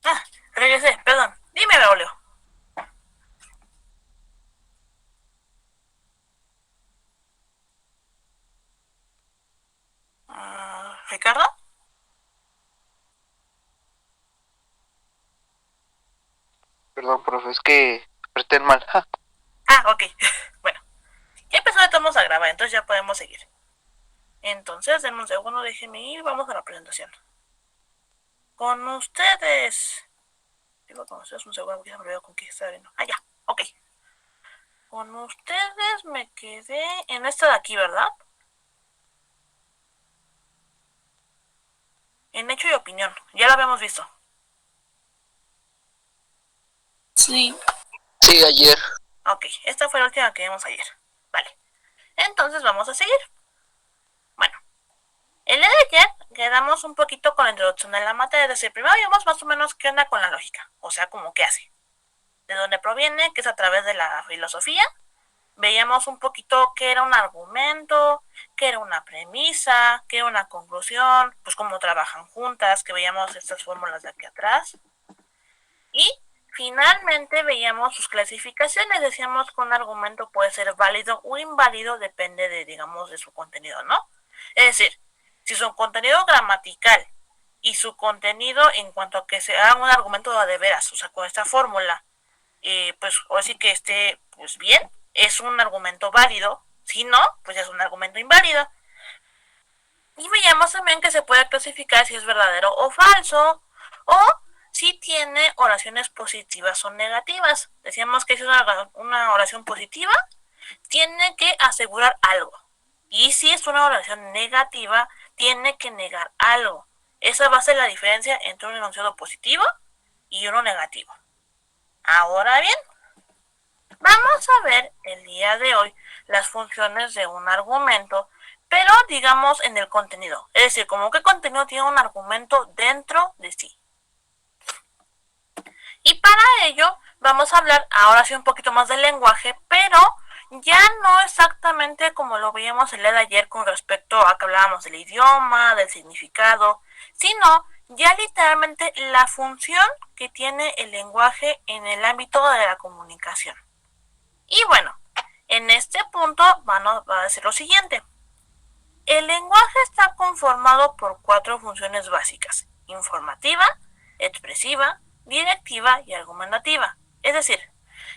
Ah, regresé, perdón. Dime, Braulio. ¿Ricardo? Perdón, profe, es que apreté el mal. Ja. Ah, ok. Bueno, ya empezó de todos a grabar, entonces ya podemos seguir. Entonces, denme un segundo, déjenme ir, vamos a la presentación. Con ustedes. Digo con ustedes un segundo, porque ya me olvidé con qué estaba viendo. Ah, ya, ok. Con ustedes me quedé en esta de aquí, ¿verdad? En hecho y opinión. Ya lo habíamos visto. Sí. Sí, ayer. Ok, esta fue la última que vimos ayer. Vale. Entonces vamos a seguir. Bueno, el día de ayer quedamos un poquito con la introducción de la materia. Es decir, primero vimos más o menos qué onda con la lógica. O sea, como qué hace. De dónde proviene, que es a través de la filosofía. Veíamos un poquito qué era un argumento, qué era una premisa, qué era una conclusión, pues cómo trabajan juntas, que veíamos estas fórmulas de aquí atrás. Y finalmente veíamos sus clasificaciones. Decíamos que un argumento puede ser válido o inválido, depende de, digamos, de su contenido, ¿no? Es decir, si su contenido gramatical y su contenido en cuanto a que sea un argumento de veras, o sea, con esta fórmula, pues o así que esté pues bien, es un argumento válido. Si no, pues es un argumento inválido. Y veíamos también que se puede clasificar si es verdadero o falso, o si tiene oraciones positivas o negativas. Decíamos que si es una oración positiva, tiene que asegurar algo. Y si es una oración negativa, tiene que negar algo. Esa va a ser la diferencia entre un enunciado positivo y uno negativo. Ahora bien, vamos a ver el día de hoy las funciones de un argumento, pero digamos en el contenido. Es decir, como qué contenido tiene un argumento dentro de sí. Y para ello vamos a hablar ahora sí un poquito más del lenguaje, pero ya no exactamente como lo veíamos el día de ayer con respecto a que hablábamos del idioma, del significado, sino ya literalmente la función que tiene el lenguaje en el ámbito de la comunicación. Y bueno, en este punto va a decir lo siguiente. El lenguaje está conformado por 4 funciones básicas: informativa, expresiva, directiva y argumentativa. Es decir,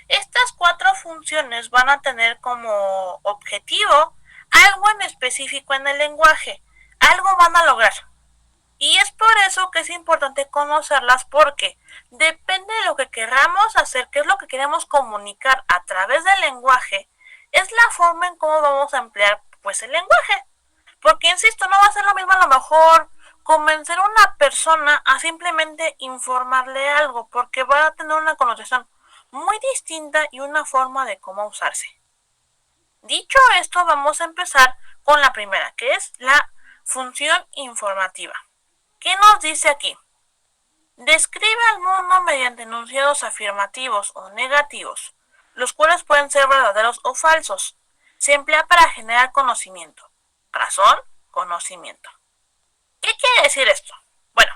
estas 4 funciones van a tener como objetivo algo en específico en el lenguaje, algo van a lograr. Y es por eso que es importante conocerlas, porque depende de lo que queramos hacer, qué es lo que queremos comunicar a través del lenguaje, es la forma en cómo vamos a emplear pues el lenguaje. Porque insisto, no va a ser lo mismo a lo mejor convencer a una persona a simplemente informarle algo, porque va a tener una connotación muy distinta y una forma de cómo usarse. Dicho esto, vamos a empezar con la primera, que es la función informativa. ¿Qué nos dice aquí? Describe al mundo mediante enunciados afirmativos o negativos, los cuales pueden ser verdaderos o falsos. Se emplea para generar conocimiento. Razón, conocimiento. ¿Qué quiere decir esto? Bueno,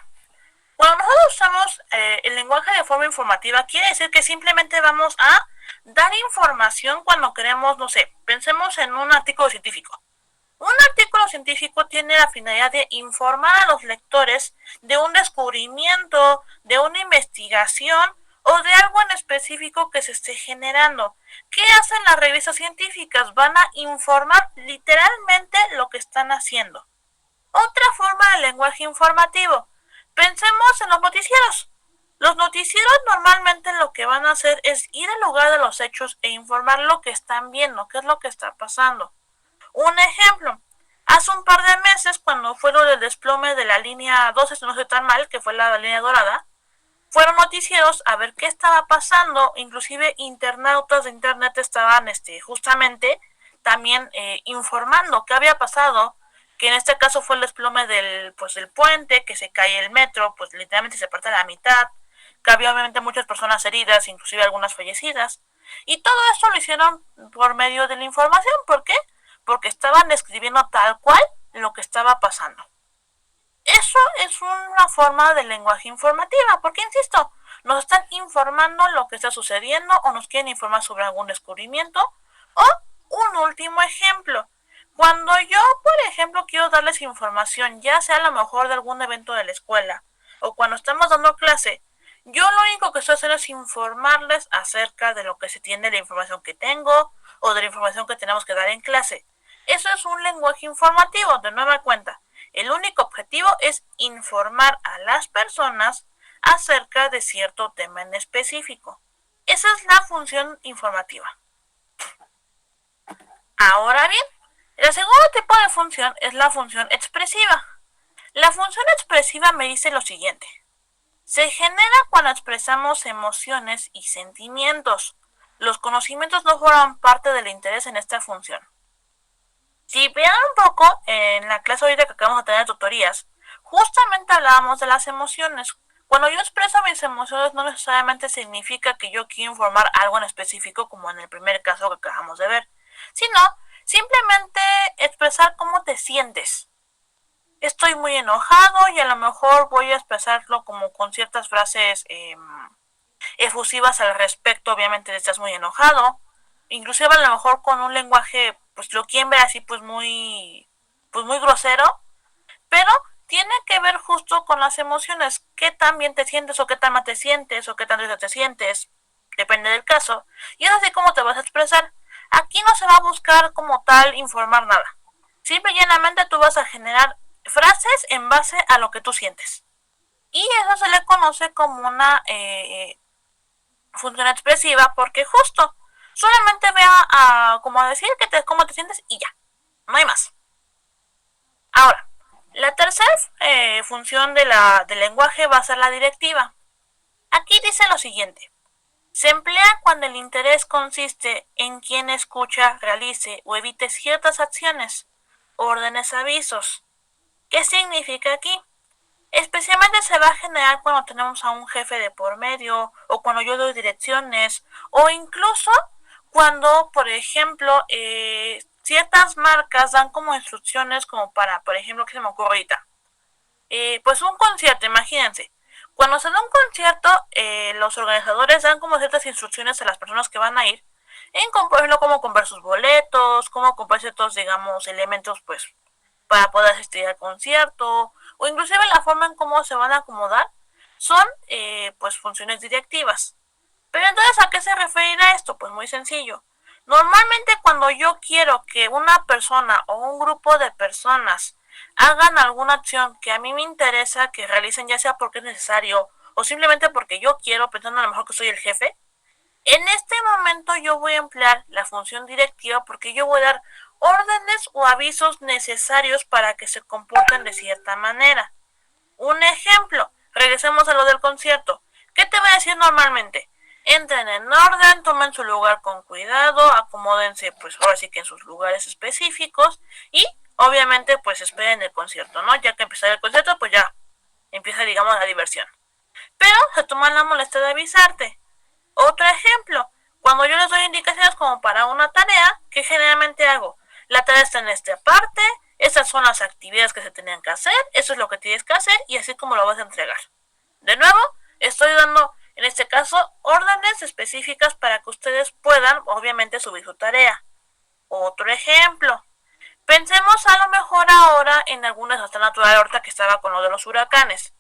cuando nosotros usamos el lenguaje de forma informativa, quiere decir que simplemente vamos a dar información cuando queremos, no sé, pensemos en un artículo científico. Un artículo científico tiene la finalidad de informar a los lectores de un descubrimiento, de una investigación o de algo en específico que se esté generando. ¿Qué hacen las revistas científicas? Van a informar literalmente lo que están haciendo. Otra forma de lenguaje informativo. Pensemos en los noticieros. Los noticieros normalmente lo que van a hacer es ir al lugar de los hechos e informar lo que están viendo, qué es lo que está pasando. Un ejemplo, hace un par de meses, cuando fue lo del desplome de la línea 12, si no estoy tan mal, que fue la línea dorada, fueron noticieros a ver qué estaba pasando. Inclusive internautas de internet estaban justamente también informando qué había pasado, que en este caso fue el desplome del puente, que se cae el metro, pues literalmente se parte a la mitad, que había obviamente muchas personas heridas, inclusive algunas fallecidas. Y todo esto lo hicieron por medio de la información. ¿Por qué? Porque estaban describiendo tal cual lo que estaba pasando. Eso es una forma de lenguaje informativa, porque insisto, nos están informando lo que está sucediendo o nos quieren informar sobre algún descubrimiento. O un último ejemplo, cuando yo, por ejemplo, quiero darles información, ya sea a lo mejor de algún evento de la escuela o cuando estamos dando clase, yo lo único que estoy haciendo es informarles acerca de lo que se tiene, de la información que tengo o de la información que tenemos que dar en clase. Eso es un lenguaje informativo, de nueva cuenta. El único objetivo es informar a las personas acerca de cierto tema en específico. Esa es la función informativa. Ahora bien, el segundo tipo de función es la función expresiva. La función expresiva me dice lo siguiente. Se genera cuando expresamos emociones y sentimientos. Los conocimientos no forman parte del interés en esta función. Si vean un poco en la clase ahorita que acabamos de tener de tutorías, justamente hablábamos de las emociones. Cuando yo expreso mis emociones no necesariamente significa que yo quiero informar algo en específico como en el primer caso que acabamos de ver, sino simplemente expresar cómo te sientes. Estoy muy enojado y a lo mejor voy a expresarlo como con ciertas frases efusivas al respecto, obviamente estás muy enojado, inclusive a lo mejor con un lenguaje, pues lo quieren ver así pues muy grosero, pero tiene que ver justo con las emociones, qué tan bien te sientes o qué tan mal te sientes o qué tan triste te sientes, depende del caso, y es así como te vas a expresar. Aquí no se va a buscar como tal informar nada, simple y llanamente tú vas a generar frases en base a lo que tú sientes. Y eso se le conoce como una función expresiva porque justo solamente vea a como a decir cómo te sientes y ya, no hay más. Ahora, la tercera función del lenguaje va a ser la directiva. Aquí dice lo siguiente. Se emplea cuando el interés consiste en quien escucha, realice o evite ciertas acciones, órdenes, avisos. ¿Qué significa aquí? Especialmente se va a generar cuando tenemos a un jefe de por medio o cuando yo doy direcciones o incluso cuando, por ejemplo, ciertas marcas dan como instrucciones como para, por ejemplo, ¿qué se me ocurre ahorita? Pues un concierto, imagínense. Cuando se da un concierto, los organizadores dan como ciertas instrucciones a las personas que van a ir en, por ejemplo, cómo comprar sus boletos, cómo comprar ciertos, digamos, elementos, pues, para poder asistir al concierto, o inclusive la forma en cómo se van a acomodar, son, pues, funciones directivas. Pero entonces, ¿a qué se referirá esto? Pues muy sencillo. Normalmente cuando yo quiero que una persona o un grupo de personas hagan alguna acción que a mí me interesa que realicen, ya sea porque es necesario o simplemente porque yo quiero, pensando a lo mejor que soy el jefe, en este momento yo voy a emplear la función directiva porque yo voy a dar órdenes o avisos necesarios para que se comporten de cierta manera. Un ejemplo, regresemos a lo del concierto. ¿Qué te voy a decir normalmente? Entren en orden, tomen su lugar con cuidado, acomódense pues ahora sí que en sus lugares específicos y obviamente pues esperen el concierto, ¿no? Ya que empezar el concierto pues ya empieza digamos la diversión. Pero se toman la molestia de avisarte. Otro ejemplo, cuando yo les doy indicaciones como para una tarea, ¿qué generalmente hago? La tarea está en esta parte, esas son las actividades que se tenían que hacer, eso es lo que tienes que hacer y así como lo vas a entregar. De nuevo, estoy dando, en este caso, órdenes específicas para que ustedes puedan, obviamente, subir su tarea. Otro ejemplo, pensemos a lo mejor ahora en alguna desastre natural ahorita que estaba con lo de los huracanes.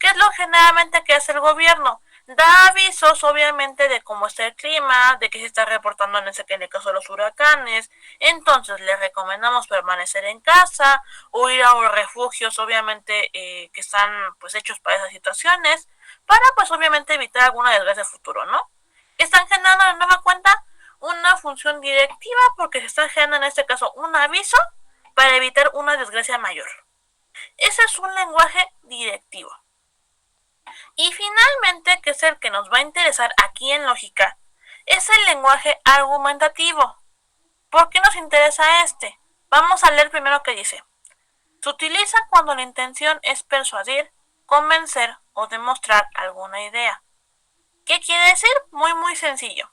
¿Qué es lo generalmente que hace el gobierno? Da avisos obviamente de cómo está el clima, de que se está reportando en el caso de los huracanes. Entonces les recomendamos permanecer en casa o ir a los refugios obviamente que están pues hechos para esas situaciones, para pues obviamente evitar alguna desgracia futuro, ¿no? Están generando de nueva cuenta una función directiva porque se está generando en este caso un aviso para evitar una desgracia mayor. Ese es un lenguaje directivo. Y finalmente, que es el que nos va a interesar aquí en lógica, es el lenguaje argumentativo. ¿Por qué nos interesa este? Vamos a leer primero qué dice. Se utiliza cuando la intención es persuadir, convencer o demostrar alguna idea. ¿Qué quiere decir? Muy sencillo.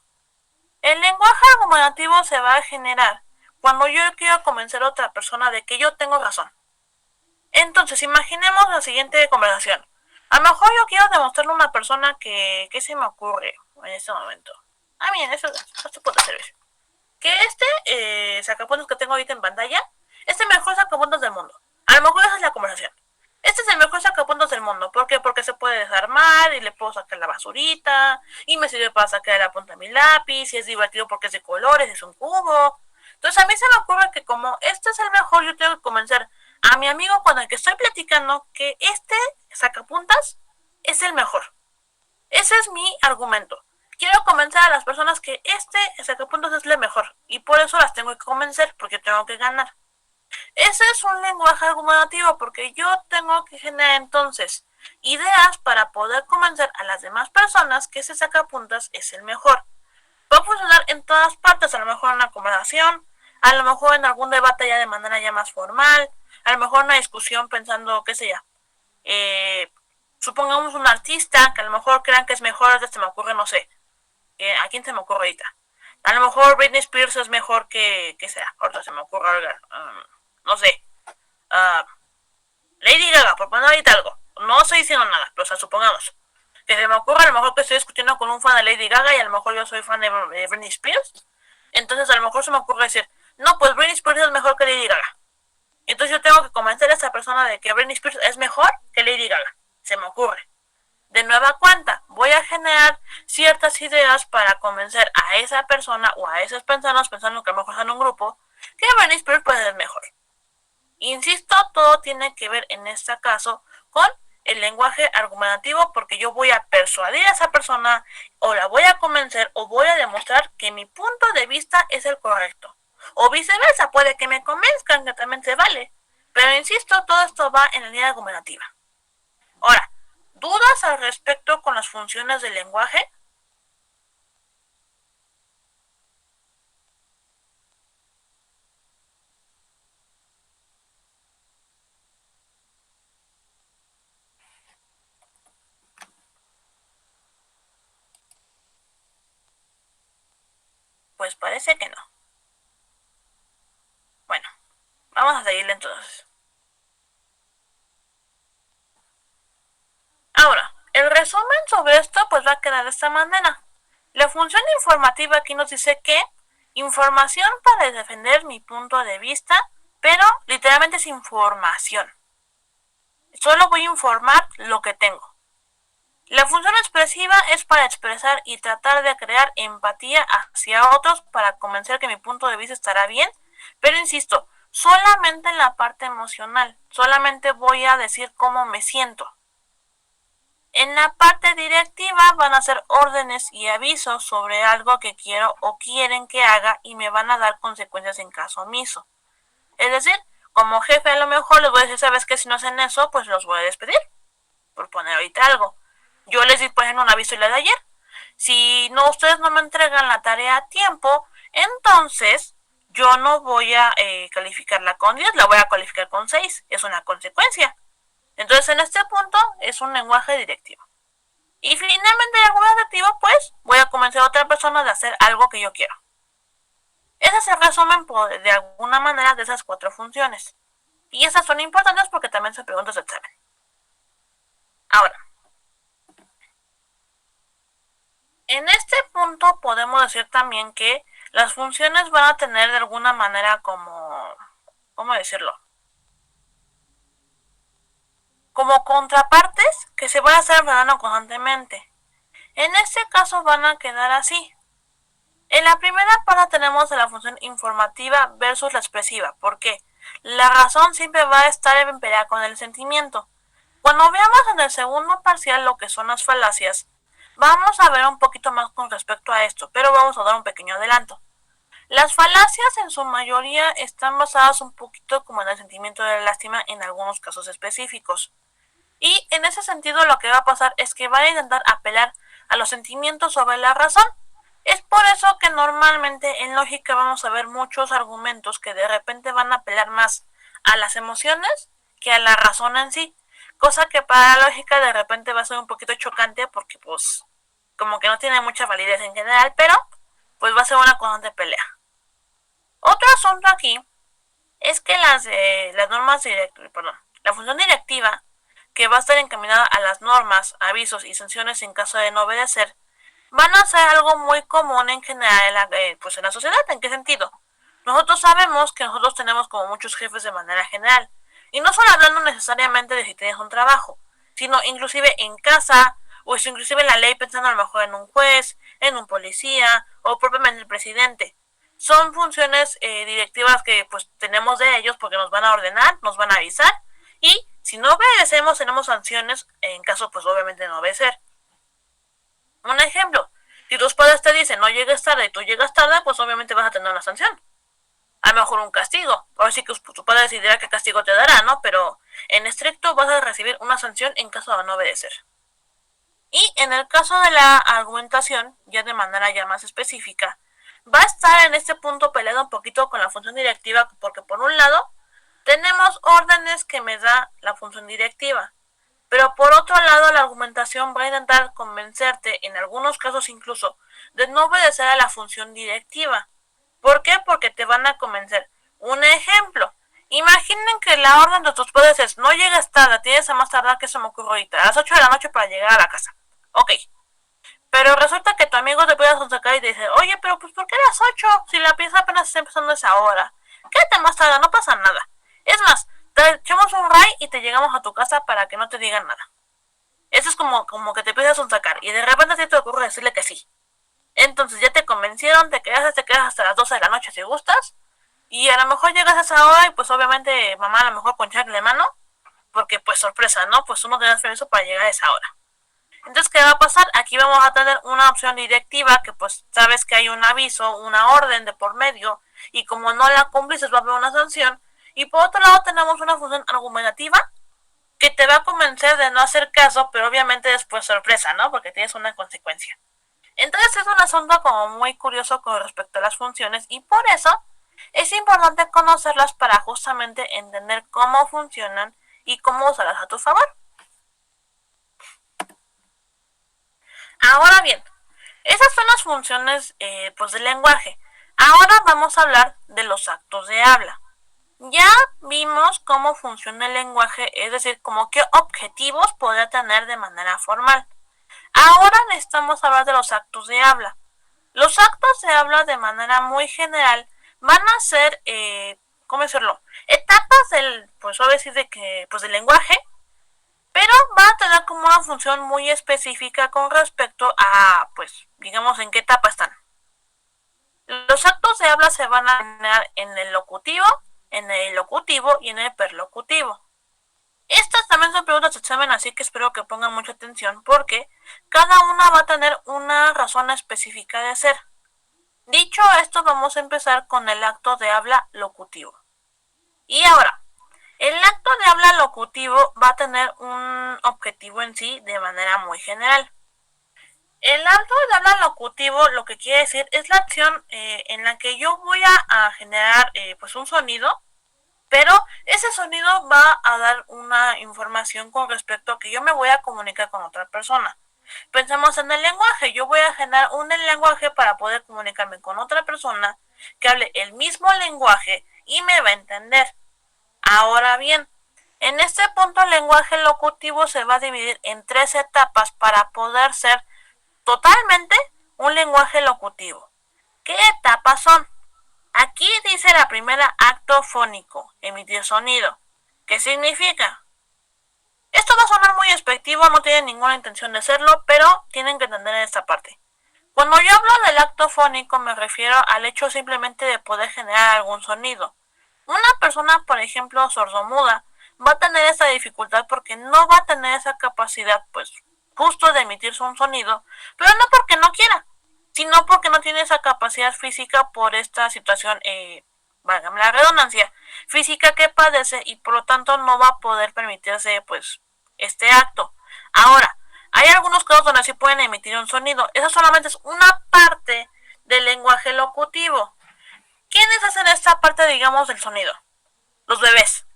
El lenguaje argumentativo se va a generar cuando yo quiero convencer a otra persona de que yo tengo razón. Entonces, imaginemos la siguiente conversación. A lo mejor yo quiero demostrarle a una persona que, ¿qué se me ocurre en este momento? Ah, bien, eso puede servir. Que sacapuntas que tengo ahorita en pantalla es el mejor sacapuntas del mundo. A lo mejor esa es la conversación. Este es el mejor sacapuntas del mundo. ¿Por qué? Porque se puede desarmar y le puedo sacar la basurita y me sirve para sacar la punta de mi lápiz y es divertido porque es de colores, es un cubo. Entonces a mí se me ocurre que como este es el mejor, yo tengo que convencer a mi amigo con el que estoy platicando que este sacapuntas es el mejor. Ese es mi argumento. Quiero convencer a las personas que este sacapuntas es el mejor y por eso las tengo que convencer porque tengo que ganar. Ese es un lenguaje argumentativo porque yo tengo que generar entonces ideas para poder convencer a las demás personas que ese sacapuntas es el mejor. Va a funcionar en todas partes, a lo mejor en una conversación, a lo mejor en algún debate ya de manera ya más formal, a lo mejor una discusión pensando, qué sé yo, supongamos un artista que a lo mejor crean que es mejor, se me ocurre, no sé, ¿a quién se me ocurre ahorita? A lo mejor Britney Spears es mejor que sea, ahorita se me ocurre algo, no sé, Lady Gaga, por poner ahorita algo, no estoy diciendo nada, pero o sea, supongamos que se me ocurre a lo mejor que estoy discutiendo con un fan de Lady Gaga y a lo mejor yo soy fan de Britney Spears, entonces a lo mejor se me ocurre decir, no, pues Britney Spears es mejor que Lady Gaga. Entonces yo tengo que convencer a esa persona de que Britney Spears es mejor que Lady Gaga. Se me ocurre. De nueva cuenta, voy a generar ciertas ideas para convencer a esa persona o a esas personas, pensando que a lo mejor están en un grupo, que Britney Spears puede ser mejor. Insisto, todo tiene que ver en este caso con el lenguaje argumentativo porque yo voy a persuadir a esa persona o la voy a convencer o voy a demostrar que mi punto de vista es el correcto. O viceversa, puede que me convenzcan que también se vale. Pero insisto, todo esto va en la línea argumentativa. Ahora, ¿dudas al respecto con las funciones del lenguaje? Pues parece que no. Bueno, vamos a seguirle entonces. Ahora, el resumen sobre esto pues va a quedar de esta manera. La función informativa aquí nos dice que información para defender mi punto de vista, pero literalmente es información. Solo voy a informar lo que tengo. La función expresiva es para expresar y tratar de crear empatía hacia otros para convencer que mi punto de vista estará bien, pero insisto, solamente en la parte emocional, solamente voy a decir cómo me siento. En la parte directiva van a ser órdenes y avisos sobre algo que quiero o quieren que haga y me van a dar consecuencias en caso omiso. Es decir, como jefe a lo mejor les voy a decir, ¿sabes qué? Si no hacen eso, pues los voy a despedir. Por poner ahorita algo. Yo les di, por ejemplo, un aviso el día de ayer. Si no, ustedes no me entregan la tarea a tiempo, entonces yo no voy a calificarla con 10, la voy a calificar con 6. Es una consecuencia. Entonces, en este punto, es un lenguaje directivo. Y finalmente, el argumentativo, pues, voy a convencer a otra persona de hacer algo que yo quiero. Ese es el resumen, de alguna manera, de esas 4 funciones. Y esas son importantes porque también se preguntan del examen. Ahora, en este punto podemos decir también que las funciones van a tener de alguna manera ¿cómo decirlo? Como contrapartes que se van a estar enfrentando constantemente. En este caso van a quedar así. En la primera parte tenemos la función informativa versus la expresiva. ¿Por qué? La razón siempre va a estar en pelea con el sentimiento. Cuando veamos en el segundo parcial lo que son las falacias, vamos a ver un poquito más con respecto a esto, pero vamos a dar un pequeño adelanto. Las falacias en su mayoría están basadas un poquito como en el sentimiento de lástima en algunos casos específicos. Y en ese sentido lo que va a pasar es que van a intentar apelar a los sentimientos sobre la razón. Es por eso que normalmente en lógica vamos a ver muchos argumentos que de repente van a apelar más a las emociones que a la razón en sí. Cosa que para la lógica de repente va a ser un poquito chocante porque pues como que no tiene mucha validez en general, pero pues va a ser una constante pelea. Otro asunto aquí es que las normas La función directiva, que va a estar encaminada a las normas, avisos y sanciones en caso de no obedecer, van a ser algo muy común en general pues en la sociedad. ¿En qué sentido? Nosotros sabemos que nosotros tenemos como muchos jefes de manera general, y no solo hablando necesariamente de si tienes un trabajo, sino inclusive en casa, o inclusive en la ley, pensando a lo mejor en un juez, en un policía, o propiamente el presidente. Son funciones directivas que pues tenemos de ellos porque nos van a ordenar, nos van a avisar, y si no obedecemos tenemos sanciones en caso pues obviamente de no obedecer. Un ejemplo, si tus padres te dicen no llegues tarde y tú llegas tarde, pues obviamente vas a tener una sanción. A lo mejor un castigo. Ahora sí que tu padre decidirá qué castigo te dará, ¿no? Pero en estricto vas a recibir una sanción en caso de no obedecer. Y en el caso de la argumentación, ya de manera ya más específica, va a estar en este punto peleado un poquito con la función directiva, porque por un lado tenemos órdenes que me da la función directiva, pero por otro lado la argumentación va a intentar convencerte, en algunos casos incluso, de no obedecer a la función directiva. ¿Por qué? Porque te van a convencer. Un ejemplo, imaginen que la orden de tus padres es no llegues tarde, tienes a más tardar, que se me ocurre ahorita, a las 8 de la noche para llegar a la casa. Ok. Pero resulta que tu amigo te puede sacar y te dice, oye, pero pues ¿por qué las 8? Si la pieza apenas está empezando a esa hora. Quédate más tarde, no pasa nada. Es más, te echamos un ray y te llegamos a tu casa para que no te digan nada. Eso es como que te empiezas a sacar y de repente se te ocurre decirle que sí. Entonces ya te convencieron, te quedas hasta las 12 de la noche si gustas. Y a lo mejor llegas a esa hora y pues obviamente mamá a lo mejor poncharle mano. Porque pues sorpresa, ¿no? Pues tú no tenías permiso para llegar a esa hora. Entonces, ¿qué va a pasar? Aquí vamos a tener una opción directiva que pues sabes que hay un aviso, una orden de por medio, y como no la cumplís va a haber una sanción. Y por otro lado tenemos una función argumentativa que te va a convencer de no hacer caso, pero obviamente después sorpresa, ¿no? Porque tienes una consecuencia. Entonces es un asunto como muy curioso con respecto a las funciones, y por eso es importante conocerlas para justamente entender cómo funcionan y cómo usarlas a tu favor. Ahora bien, esas son las funciones pues del lenguaje. Ahora vamos a hablar de los actos de habla. Ya vimos cómo funciona el lenguaje, es decir, como qué objetivos podría tener de manera formal. Ahora necesitamos hablar de los actos de habla. Los actos de habla de manera muy general van a ser, ¿cómo decirlo? Etapas del, pues voy a decir del lenguaje, pero va a tener como una función muy específica con respecto a, pues, digamos, en qué etapa están. Los actos de habla se van a generar en el locutivo, en el locutivo y en el perlocutivo. Estas también son preguntas de examen, así que espero que pongan mucha atención porque cada una va a tener una razón específica de ser. Dicho esto, vamos a empezar con el acto de habla locutivo. Y ahora, el acto de habla locutivo va a tener un objetivo en sí de manera muy general. El acto de habla locutivo lo que quiere decir es la acción en la que yo voy a generar pues un sonido, pero ese sonido va a dar una información con respecto a que yo me voy a comunicar con otra persona. Pensamos en el lenguaje, yo voy a generar un lenguaje para poder comunicarme con otra persona que hable el mismo lenguaje y me va a entender. Ahora bien, en este punto el lenguaje locutivo se va a dividir en 3 etapas para poder ser totalmente un lenguaje locutivo. ¿Qué etapas son? Aquí dice la primera, acto fónico, emitir sonido. ¿Qué significa? Esto va a sonar muy despectivo, no tiene ninguna intención de serlo, pero tienen que entender esta parte. Cuando yo hablo del acto fónico me refiero al hecho simplemente de poder generar algún sonido. Una persona, por ejemplo, sordomuda, va a tener esa dificultad porque no va a tener esa capacidad, pues, justo de emitirse un sonido, pero no porque no quiera, sino porque no tiene esa capacidad física por esta situación, válgame la redundancia, física que padece y por lo tanto no va a poder permitirse, pues, este acto. Ahora, hay algunos casos donde sí pueden emitir un sonido, eso solamente es una parte del lenguaje locutivo. ¿Quiénes hacen esta parte, digamos, del sonido? Los bebés.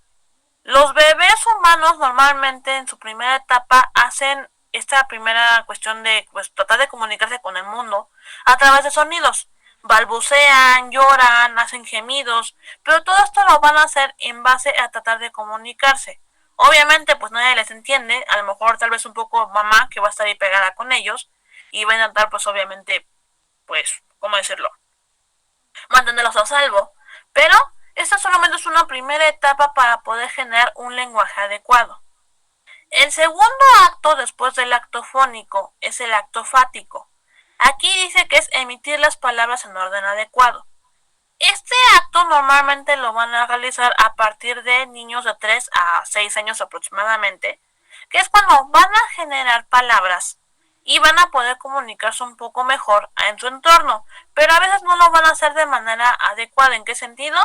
Los bebés humanos normalmente en su primera etapa hacen esta primera cuestión de pues, tratar de comunicarse con el mundo a través de sonidos. Balbucean, lloran, hacen gemidos, pero todo esto lo van a hacer en base a tratar de comunicarse. Obviamente, pues nadie les entiende, a lo mejor tal vez un poco mamá que va a estar ahí pegada con ellos y va a intentar, pues obviamente, pues, ¿cómo decirlo? Mantenerlos a salvo. Pero esta solamente es una primera etapa para poder generar un lenguaje adecuado. El segundo acto después del acto fónico es el acto fático. Aquí dice que es emitir las palabras en orden adecuado. Este acto normalmente lo van a realizar a partir de niños de 3 a 6 años aproximadamente, que es cuando van a generar palabras y van a poder comunicarse un poco mejor en su entorno, pero a veces no lo van a hacer de manera adecuada. ¿En qué sentido?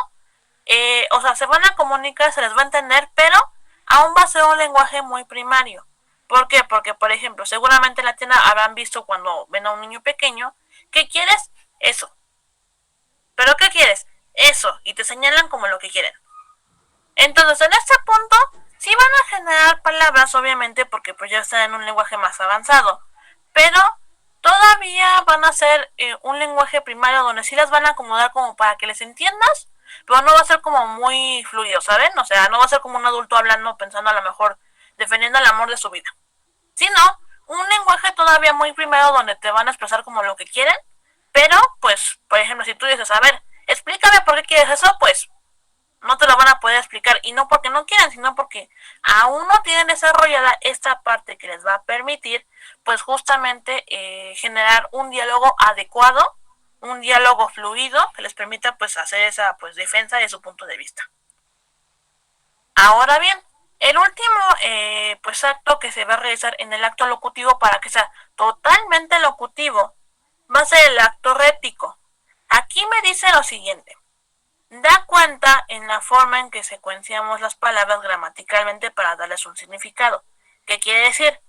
O sea, se van a comunicar, se les va a entender, pero aún va a ser un lenguaje muy primario. ¿Por qué? Porque, por ejemplo, seguramente en la tienda habrán visto cuando ven a un niño pequeño, ¿qué quieres? Eso. ¿Pero qué quieres? Eso. Y te señalan como lo que quieren. Entonces, en este punto, sí van a generar palabras, obviamente, porque pues ya están en un lenguaje más avanzado. Pero todavía van a ser un lenguaje primario donde sí las van a acomodar como para que les entiendas, pero no va a ser como muy fluido, ¿saben? O sea, no va a ser como un adulto hablando, pensando a lo mejor, defendiendo el amor de su vida. Sino, un lenguaje todavía muy primario donde te van a expresar como lo que quieren, pero, pues, por ejemplo, si tú dices, a ver, explícame por qué quieres eso, pues no te lo van a poder explicar. Y no porque no quieran, sino porque aún no tienen desarrollada esta parte que les va a permitir, pues justamente generar un diálogo adecuado, un diálogo fluido que les permita pues hacer esa pues defensa de su punto de vista. Ahora bien, el último pues acto que se va a realizar en el acto locutivo para que sea totalmente locutivo va a ser el acto rético. Aquí me dice lo siguiente. Da cuenta en la forma en que secuenciamos las palabras gramaticalmente para darles un significado. ¿Qué quiere decir?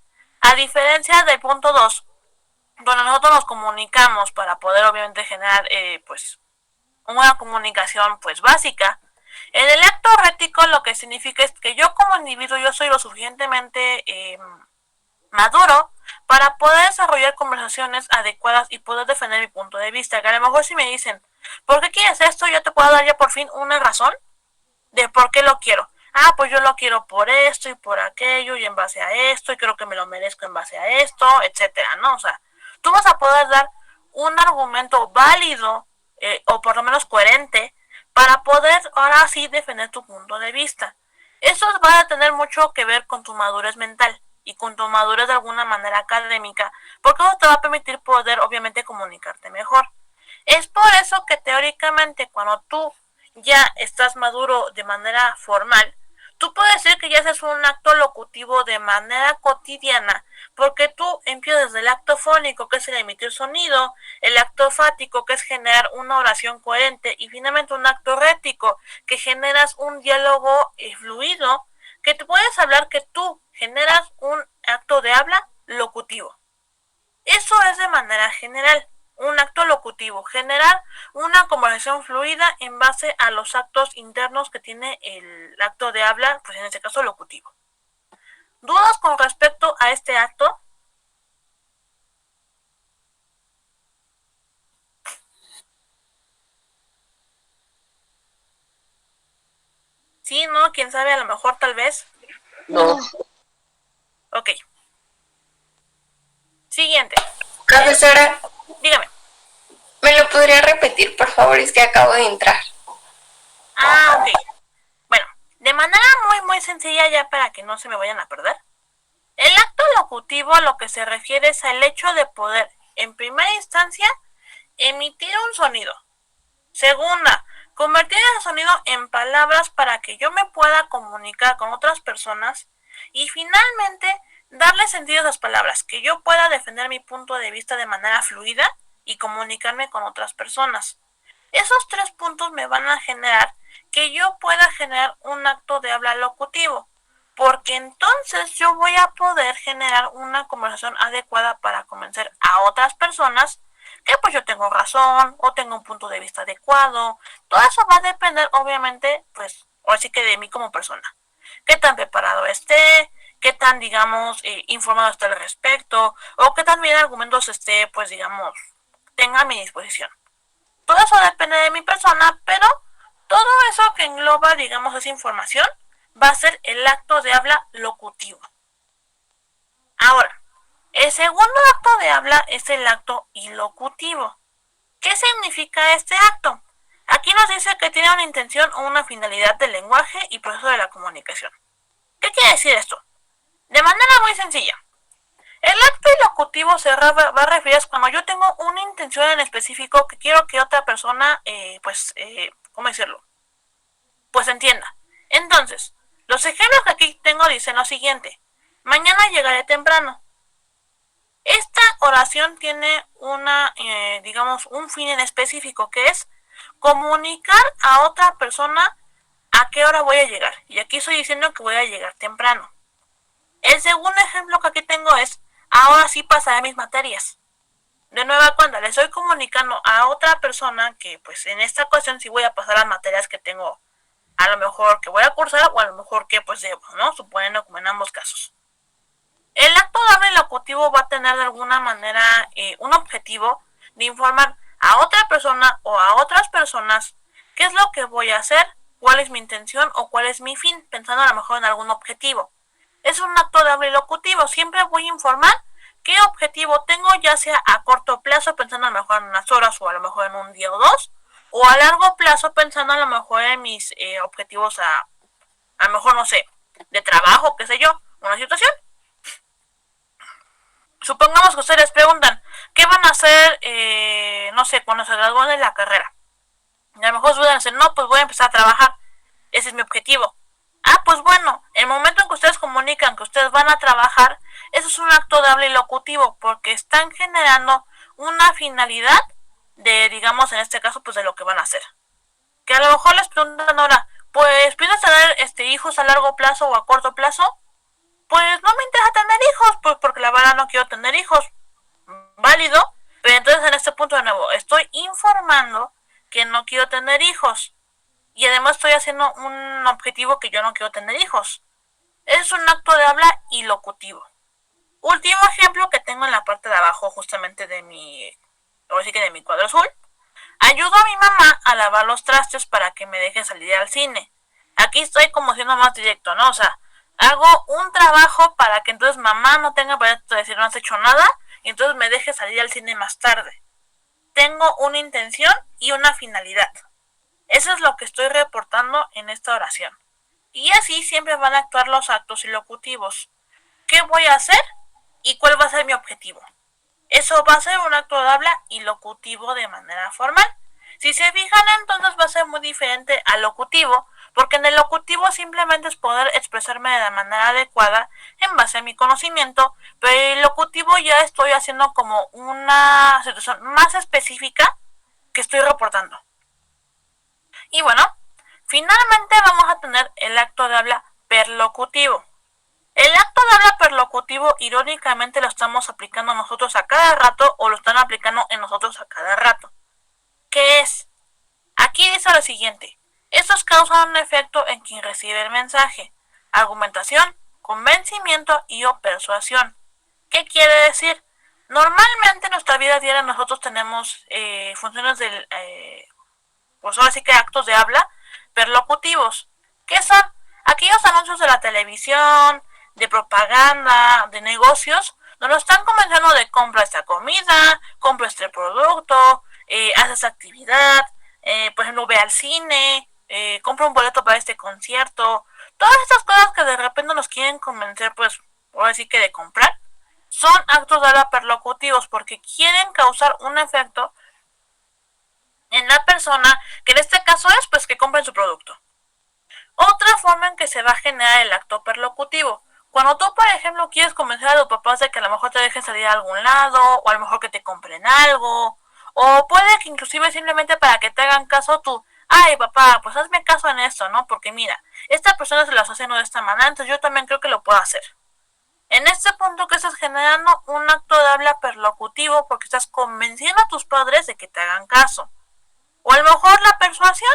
A diferencia del punto 2, donde nosotros nos comunicamos para poder obviamente generar pues una comunicación pues básica, en el acto rético lo que significa es que yo como individuo yo soy lo suficientemente maduro para poder desarrollar conversaciones adecuadas y poder defender mi punto de vista. Que a lo mejor si me dicen, ¿por qué quieres esto? Yo te puedo dar ya por fin una razón de por qué lo quiero. Ah, pues yo lo quiero por esto y por aquello y en base a esto y creo que me lo merezco en base a esto, etcétera, ¿no? O sea, tú vas a poder dar un argumento válido o por lo menos coherente para poder ahora sí defender tu punto de vista. Eso va a tener mucho que ver con tu madurez mental y con tu madurez de alguna manera académica, porque eso te va a permitir poder obviamente comunicarte mejor. Es por eso que teóricamente cuando tú ya estás maduro de manera formal, tú puedes decir que ya haces un acto locutivo de manera cotidiana, porque tú empiezas desde el acto fónico, que es el emitir sonido, el acto fático, que es generar una oración coherente, y finalmente un acto rético, que generas un diálogo fluido, que te puedes hablar que tú generas un acto de habla locutivo. Eso es de manera general, un acto locutivo, generar una conversación fluida en base a los actos internos que tiene el acto de habla, pues en este caso locutivo. ¿Dudas con respecto a este acto? Sí, no, quién sabe, a lo mejor tal vez. No. Ok. Siguiente. Profesora, Dígame. ¿me lo podría repetir, por favor? Es que acabo de entrar. Ah, ok. Bueno, de manera muy sencilla ya para que no se me vayan a perder. El acto locutivo a lo que se refiere es al hecho de poder, en primera instancia, emitir un sonido. Segunda, convertir ese sonido en palabras para que yo me pueda comunicar con otras personas. Y finalmente, darle sentido a esas palabras, que yo pueda defender mi punto de vista de manera fluida y comunicarme con otras personas. Esos tres puntos me van a generar que yo pueda generar un acto de habla locutivo, porque entonces yo voy a poder generar una conversación adecuada para convencer a otras personas que pues yo tengo razón o tengo un punto de vista adecuado. Todo eso va a depender obviamente pues así que de mí como persona. Qué tan preparado esté, qué tan digamos informado esté al respecto o qué tan bien argumentos esté pues digamos tenga a mi disposición. Todo eso depende de mi persona, pero todo eso que engloba digamos esa información va a ser el acto de habla locutivo. Ahora, el segundo acto de habla es el acto ilocutivo. ¿Qué significa este acto? Aquí nos dice que tiene una intención o una finalidad del lenguaje y proceso de la comunicación. ¿Qué quiere decir esto? De manera muy sencilla. El acto ilocutivo se va a referir a cuando yo tengo una intención en específico que quiero que otra persona, ¿cómo decirlo? Pues entienda. Entonces, los ejemplos que aquí tengo dicen lo siguiente. Mañana llegaré temprano. Esta oración tiene un fin en específico, que es comunicar a otra persona a qué hora voy a llegar. Y aquí estoy diciendo que voy a llegar temprano. El segundo ejemplo que aquí tengo es, ahora sí pasaré mis materias. De nueva cuenta, le estoy comunicando a otra persona que pues en esta ocasión sí voy a pasar las materias que tengo, a lo mejor que voy a cursar o a lo mejor que pues debo, ¿no? Suponiendo como en ambos casos. El acto de habla ilocutivo va a tener de alguna manera un objetivo de informar a otra persona o a otras personas qué es lo que voy a hacer, cuál es mi intención o cuál es mi fin, pensando a lo mejor en algún objetivo. Es un acto de habla ilocutivo, siempre voy a informar qué objetivo tengo, ya sea a corto plazo, pensando a lo mejor en unas horas o a lo mejor en un día o dos, o a largo plazo, pensando a lo mejor en mis objetivos a lo mejor, no sé, de trabajo, qué sé yo, una situación. Supongamos que ustedes preguntan, ¿qué van a hacer, no sé, cuando se gradúen de la carrera? Y a lo mejor van a decir, no, pues voy a empezar a trabajar. Ese es mi objetivo. Ah, pues bueno, el momento en que ustedes comunican que ustedes van a trabajar, eso es un acto de habla ilocutivo, porque están generando una finalidad de, digamos, en este caso, pues de lo que van a hacer. Que a lo mejor les preguntan ahora, pues, ¿piensas tener hijos a largo plazo o a corto plazo? Pues no me interesa tener hijos, pues porque la verdad no quiero tener hijos. Válido, pero entonces en este punto de nuevo, estoy informando que no quiero tener hijos. Y además estoy haciendo un objetivo que yo no quiero tener hijos. Es un acto de habla ilocutivo. Último ejemplo que tengo en la parte de abajo justamente de mi cuadro azul. Ayudo a mi mamá a lavar los trastes para que me deje salir al cine. Aquí estoy como siendo más directo, ¿no? O sea, hago un trabajo para que entonces mamá no tenga para decir no has hecho nada y entonces me deje salir al cine más tarde. Tengo una intención y una finalidad. Eso es lo que estoy reportando en esta oración. Y así siempre van a actuar los actos ilocutivos. ¿Qué voy a hacer? ¿Y cuál va a ser mi objetivo? Eso va a ser un acto de habla ilocutivo de manera formal. Si se fijan, entonces va a ser muy diferente al locutivo, porque en el locutivo simplemente es poder expresarme de la manera adecuada en base a mi conocimiento, pero en el locutivo ya estoy haciendo como una situación más específica que estoy reportando. Y bueno, finalmente vamos a tener el acto de habla perlocutivo. El acto de habla perlocutivo irónicamente lo estamos aplicando nosotros a cada rato o lo están aplicando en nosotros a cada rato. ¿Qué es? Aquí dice lo siguiente. Estos causan un efecto en quien recibe el mensaje. Argumentación, convencimiento y o persuasión. ¿Qué quiere decir? Normalmente en nuestra vida diaria nosotros tenemos funciones del... pues ahora sí que actos de habla perlocutivos. ¿Qué son? Aquellos anuncios de la televisión, de propaganda, de negocios, donde están convenciendo de compra esta comida, compra este producto, haz esta actividad, por ejemplo, ve al cine, compra un boleto para este concierto. Todas estas cosas que de repente nos quieren convencer, pues, ahora sí que de comprar, son actos de habla perlocutivos porque quieren causar un efecto en la persona, que en este caso es pues que compren su producto. Otra forma en que se va a generar el acto perlocutivo. Cuando tú, por ejemplo, quieres convencer a tus papás de que a lo mejor te dejen salir a algún lado, o a lo mejor que te compren algo, o puede que inclusive simplemente para que te hagan caso tú, ay papá, pues hazme caso en esto, ¿no? Porque mira, esta persona se lo está haciendo de esta manera, entonces yo también creo que lo puedo hacer. En este punto que estás generando un acto de habla perlocutivo porque estás convenciendo a tus padres de que te hagan caso. O a lo mejor la persuasión.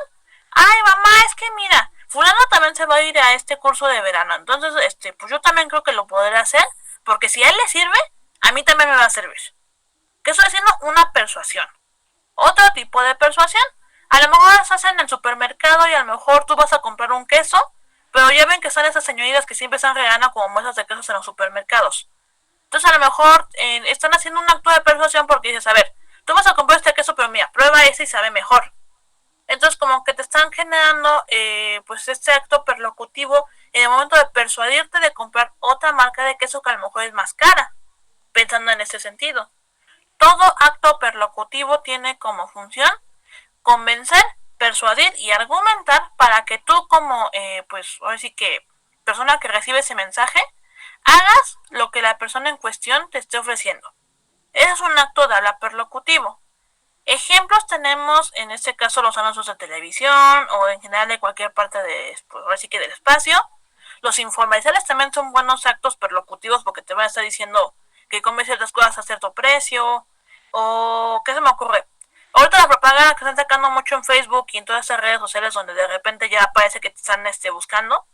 Ay, mamá, es que mira, fulano también se va a ir a este curso de verano. Entonces, pues yo también creo que lo podré hacer. Porque si a él le sirve, a mí también me va a servir. ¿Qué estoy haciendo? Una persuasión. Otro tipo de persuasión. A lo mejor estás en el supermercado y a lo mejor tú vas a comprar un queso. Pero ya ven que son esas señoritas que siempre están regalando como muestras de quesos en los supermercados. Entonces a lo mejor están haciendo un acto de persuasión porque dices, a ver, tú vas a comprar este queso, pero mira, prueba ese y sabe mejor. Entonces como que te están generando pues este acto perlocutivo en el momento de persuadirte de comprar otra marca de queso que a lo mejor es más cara, pensando en ese sentido. Todo acto perlocutivo tiene como función convencer, persuadir y argumentar para que tú como, pues ahora sí que persona que recibe ese mensaje, hagas lo que la persona en cuestión te esté ofreciendo. Ese es un acto de habla perlocutivo. Ejemplos tenemos en este caso los anuncios de televisión o en general de cualquier parte de, pues, ahora sí que del espacio. Los infomerciales también son buenos actos perlocutivos porque te van a estar diciendo que comes ciertas cosas a cierto precio. O, ¿qué se me ocurre? Ahorita la propaganda que están sacando mucho en Facebook y en todas esas redes sociales donde de repente ya parece que te están buscando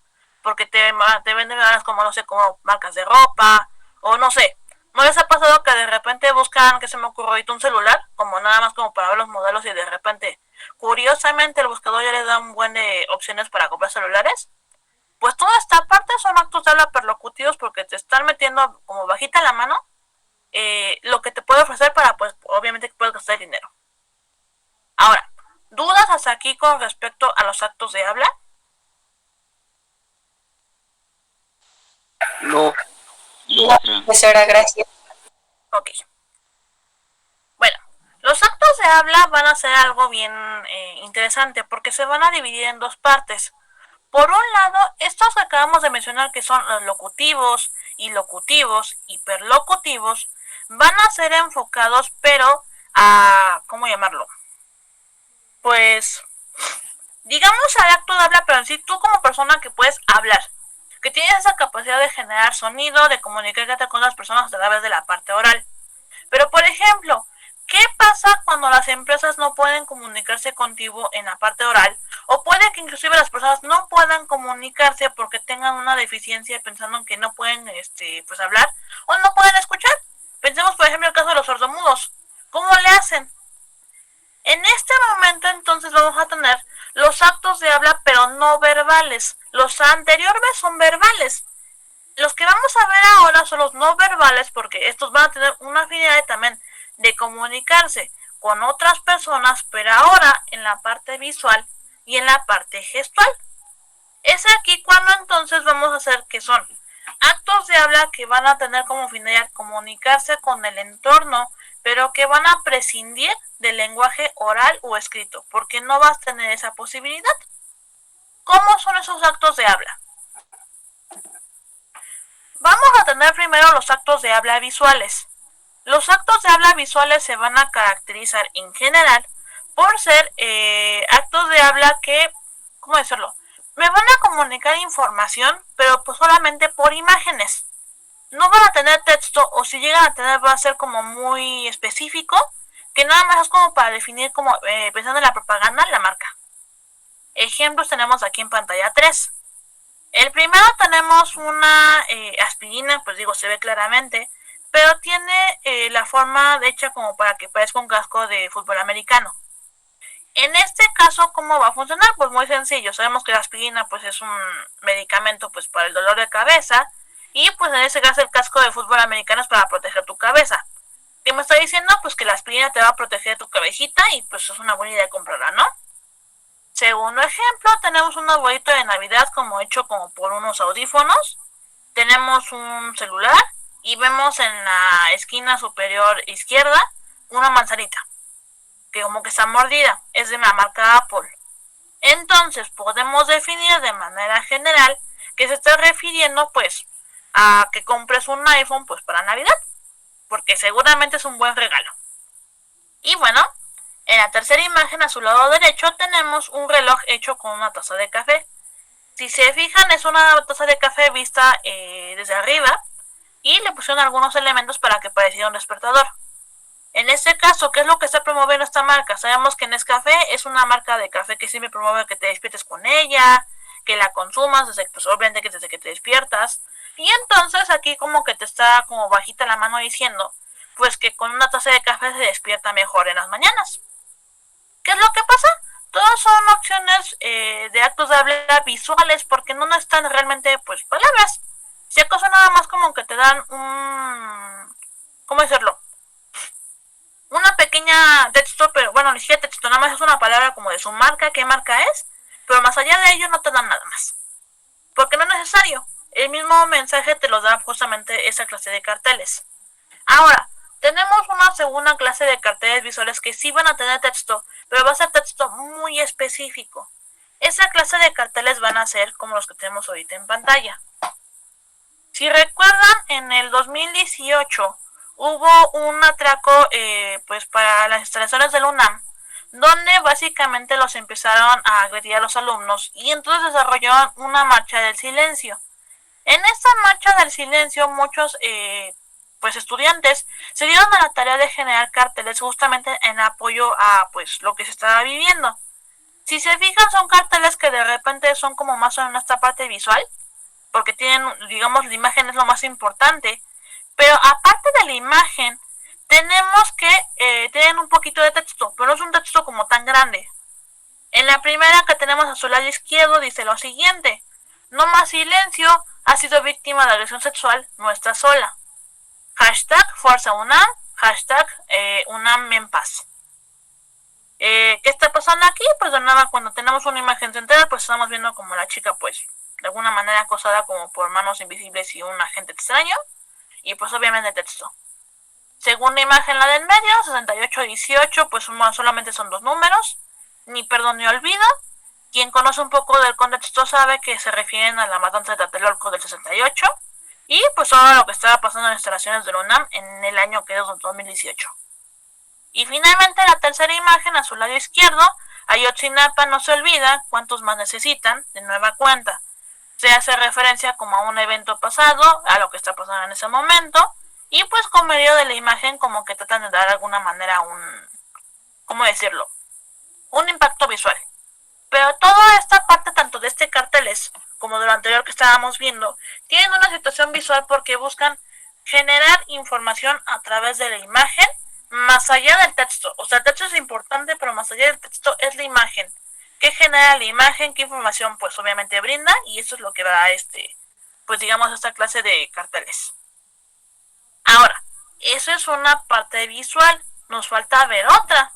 porque te venden como, no sé, como marcas de ropa o no sé. ¿No les ha pasado que de repente buscan, que se me ocurrió ahorita, un celular? Como nada más como para ver los modelos y de repente, curiosamente, el buscador ya les da un buen de opciones para comprar celulares. Pues toda esta parte son actos de habla perlocutivos porque te están metiendo como bajita la mano lo que te puede ofrecer para, pues, obviamente que puedes gastar dinero. Ahora, ¿dudas hasta aquí con respecto a los actos de habla? No, No, profesora, gracias. Ok. Bueno, los actos de habla van a ser algo bien interesante porque se van a dividir en dos partes. Por un lado, estos que acabamos de mencionar que son los locutivos, ilocutivos, hiperlocutivos, van a ser enfocados pero a, ¿cómo llamarlo? Pues, digamos al acto de habla, pero en sí tú como persona que puedes hablar, que tienes esa capacidad de generar sonido, de comunicarte con las personas a través de la parte oral. Pero por ejemplo, ¿qué pasa cuando las empresas no pueden comunicarse contigo en la parte oral? O puede que inclusive las personas no puedan comunicarse porque tengan una deficiencia pensando en que no pueden pues hablar o no pueden escuchar. Pensemos por ejemplo el caso de los sordomudos. ¿Cómo le hacen? En este momento entonces vamos a tener los actos de habla pero no verbales. Los anteriores son verbales. Los que vamos a ver ahora son los no verbales porque estos van a tener una afinidad también de comunicarse con otras personas, pero ahora en la parte visual y en la parte gestual. Es aquí cuando entonces vamos a hacer que son actos de habla que van a tener como finalidad comunicarse con el entorno, pero que van a prescindir del lenguaje oral o escrito, porque no vas a tener esa posibilidad. ¿Cómo son esos actos de habla? Vamos a tener primero los actos de habla visuales. Los actos de habla visuales se van a caracterizar en general por ser actos de habla que, ¿cómo decirlo? Me van a comunicar información, pero pues solamente por imágenes. No van a tener texto o si llegan a tener va a ser como muy específico, que nada más es como para definir como, pensando en la propaganda, la marca. Ejemplos tenemos aquí en pantalla 3. El primero tenemos una aspirina, pues digo, se ve claramente, pero tiene la forma hecha como para que parezca un casco de fútbol americano. En este caso, ¿cómo va a funcionar? Pues muy sencillo. Sabemos que la aspirina pues es un medicamento pues para el dolor de cabeza y pues en ese caso el casco de fútbol americano es para proteger tu cabeza. ¿Qué me está diciendo? Pues que la aspirina te va a proteger tu cabecita y pues es una buena idea comprarla, ¿no? Segundo ejemplo, tenemos un arbolito de Navidad como hecho como por unos audífonos. Tenemos un celular y vemos en la esquina superior izquierda una manzanita que como que está mordida, es de la marca Apple. Entonces podemos definir de manera general que se está refiriendo pues a que compres un iPhone pues para Navidad, porque seguramente es un buen regalo. Y bueno, en la tercera imagen a su lado derecho tenemos un reloj hecho con una taza de café. Si se fijan es una taza de café vista desde arriba y le pusieron algunos elementos para que pareciera un despertador. En este caso, ¿qué es lo que está promoviendo esta marca? Sabemos que Nescafé es una marca de café que siempre promueve que te despiertes con ella, que la consumas, pues obviamente que desde que te despiertas. Y entonces aquí como que te está como bajita la mano diciendo, pues que con una taza de café se despierta mejor en las mañanas. ¿Qué es lo que pasa? Todas son opciones de actos de habla visuales porque no necesitan realmente pues palabras. Si acaso nada más como que te dan un... ¿Cómo decirlo? Una pequeña texto, pero bueno, ni siquiera texto, nada más es una palabra como de su marca, qué marca es, pero más allá de ello no te dan nada más. Porque no es necesario. El mismo mensaje te lo da justamente esa clase de carteles. Ahora, tenemos una segunda clase de carteles visuales que sí van a tener texto, pero va a ser texto muy específico. Esa clase de carteles van a ser como los que tenemos ahorita en pantalla. Si recuerdan, en el 2018 hubo un atraco pues para las instalaciones del UNAM, donde básicamente los empezaron a agredir a los alumnos y entonces desarrollaron una marcha del silencio. En esta marcha del silencio muchos pues estudiantes se dieron a la tarea de generar carteles justamente en apoyo a pues lo que se estaba viviendo. Si se fijan, son carteles que de repente son como más en esta parte visual, porque tienen, digamos, la imagen es lo más importante, pero aparte de la imagen tenemos que tienen un poquito de texto, pero no es un texto como tan grande. En la primera que tenemos a su lado izquierdo dice lo siguiente: no más silencio, ha sido víctima de agresión sexual, no está sola. Hashtag Fuerza UNAM, hashtag UNAM en paz. ¿Qué está pasando aquí? Pues de nada, cuando tenemos una imagen central, pues estamos viendo como la chica, pues, de alguna manera acosada como por manos invisibles y un agente extraño. Y pues obviamente texto. Segunda imagen, la del medio, 68-18, pues solamente son dos números. Ni perdón ni olvido. Quien conoce un poco del contexto sabe que se refieren a la matanza de Tlatelolco del 68 y pues todo lo que estaba pasando en las instalaciones de la UNAM en el año que es 2018. Y finalmente la tercera imagen a su lado izquierdo, Ayotzinapa no se olvida, cuántos más necesitan, de nueva cuenta. Se hace referencia como a un evento pasado, a lo que está pasando en ese momento, y pues con medio de la imagen como que tratan de dar de alguna manera ¿cómo decirlo? Un impacto visual. Pero toda esta parte, tanto de este carteles como de lo anterior que estábamos viendo, tienen una situación visual porque buscan generar información a través de la imagen, más allá del texto. O sea, el texto es importante, pero más allá del texto es la imagen. ¿Qué genera la imagen? ¿Qué información? Pues obviamente brinda, y eso es lo que da pues digamos, esta clase de carteles. Ahora, eso es una parte visual. Nos falta ver otra.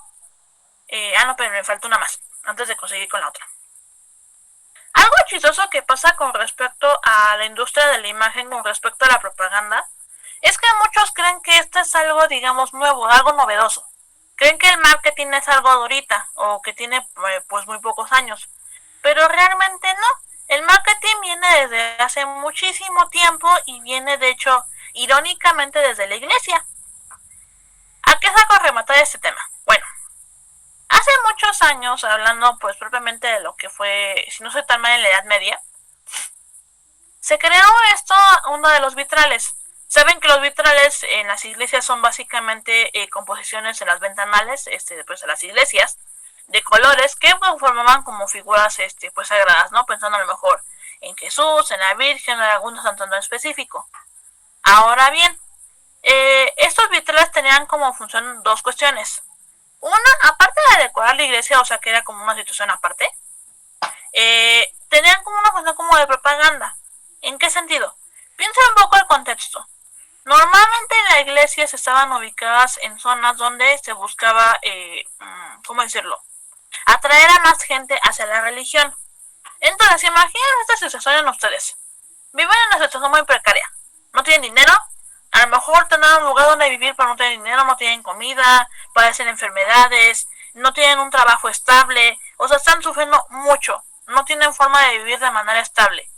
No, pero me falta una más, antes de conseguir con la otra. Algo chistoso que pasa con respecto a la industria de la imagen, con respecto a la propaganda, es que muchos creen que esto es algo, digamos, nuevo, algo novedoso. Creen que el marketing es algo de ahorita, o que tiene pues muy pocos años. Pero realmente no. El marketing viene desde hace muchísimo tiempo y viene, de hecho, irónicamente desde la iglesia. ¿A qué saco a rematar este tema? Bueno, hace muchos años, hablando pues propiamente de lo que fue, si no soy tan mal, en la Edad Media, se creó uno de los vitrales. Saben que los vitrales en las iglesias son básicamente composiciones en las ventanales, pues de las iglesias, de colores que formaban como figuras pues sagradas, ¿no? Pensando a lo mejor en Jesús, en la Virgen, en algún santo en específico. Ahora bien, estos vitrales tenían como función dos cuestiones. Una, aparte de decorar la iglesia, o sea que era como una situación aparte, tenían como una función como de propaganda. ¿En qué sentido? Piensa un poco el contexto. Normalmente en la iglesia se estaban ubicadas en zonas donde se buscaba, ¿cómo decirlo?, atraer a más gente hacia la religión. Entonces, imaginen esta situación en ustedes. Viven en una situación muy precaria. No tienen dinero. A lo mejor tienen un lugar donde vivir, pero no tienen dinero, no tienen comida, padecen enfermedades, no tienen un trabajo estable. O sea, están sufriendo mucho. No tienen forma de vivir de manera estable.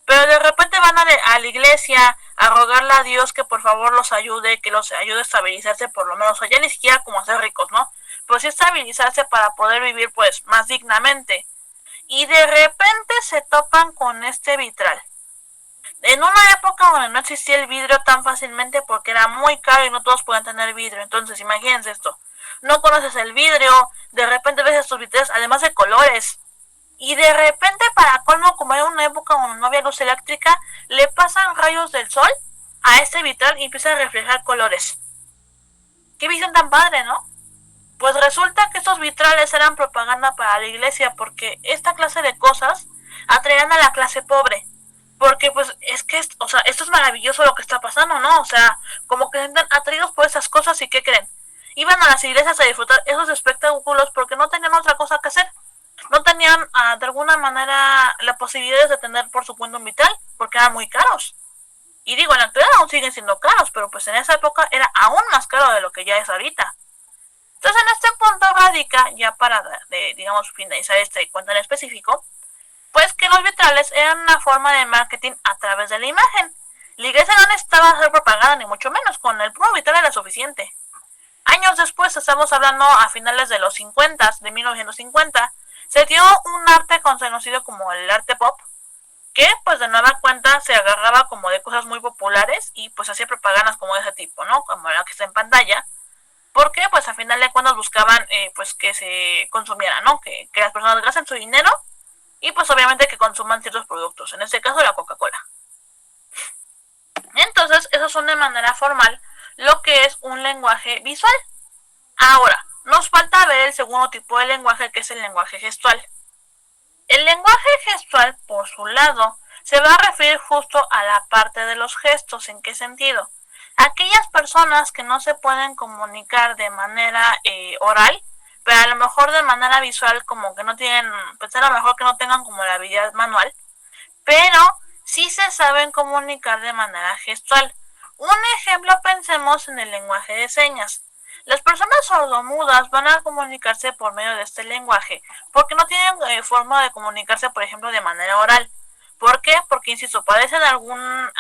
Pero de repente van a la iglesia a rogarle a Dios que por favor los ayude, que los ayude a estabilizarse por lo menos, o sea, ya ni siquiera como a ser ricos, ¿no? Pero sí estabilizarse para poder vivir pues más dignamente. Y de repente se topan con este vitral. En una época donde no existía el vidrio tan fácilmente porque era muy caro y no todos podían tener vidrio. Entonces imagínense esto. No conoces el vidrio, de repente ves estos vitrales, además de colores. Y de repente, para colmo, como era una época donde no había luz eléctrica, le pasan rayos del sol a este vitral y empieza a reflejar colores. Qué visión tan padre, ¿no? Pues resulta que estos vitrales eran propaganda para la iglesia porque esta clase de cosas atraían a la clase pobre. Porque pues es que, o sea, esto es maravilloso lo que está pasando, ¿no? O sea, como que se sienten atraídos por esas cosas y ¿qué creen? Iban a las iglesias a disfrutar esos espectáculos porque no tenían otra cosa que hacer. No tenían de alguna manera la posibilidad de tener por su cuenta un vital porque eran muy caros. Y digo, en la actualidad aún siguen siendo caros, pero pues en esa época era aún más caro de lo que ya es ahorita. Entonces en este punto radica, ya para digamos finalizar este cuento en específico, pues que los vitrales eran una forma de marketing a través de la imagen. La iglesia no necesitaba hacer propaganda ni mucho menos, con el puro vitral era suficiente. Años después, estamos hablando a finales de los 50, de 1950, se dio un arte conocido como el arte pop, que pues de nueva cuenta se agarraba como de cosas muy populares y pues hacía propagandas como de ese tipo, ¿no? Como la que está en pantalla, porque pues a final de cuentas buscaban pues que se consumiera, ¿no? Que las personas gasten su dinero y pues obviamente que consuman ciertos productos, en este caso la Coca-Cola. Entonces, eso son de manera formal lo que es un lenguaje visual. Ahora, nos falta ver el segundo tipo de lenguaje, que es el lenguaje gestual. El lenguaje gestual, por su lado, se va a referir justo a la parte de los gestos. ¿En qué sentido? Aquellas personas que no se pueden comunicar de manera oral, pero a lo mejor de manera visual, como que no tienen, pues a lo mejor que no tengan como la habilidad manual, pero sí se saben comunicar de manera gestual. Un ejemplo, pensemos en el lenguaje de señas. Las personas sordomudas van a comunicarse por medio de este lenguaje porque no tienen forma de comunicarse, por ejemplo, de manera oral. ¿Por qué? Porque, insisto, padecen alguna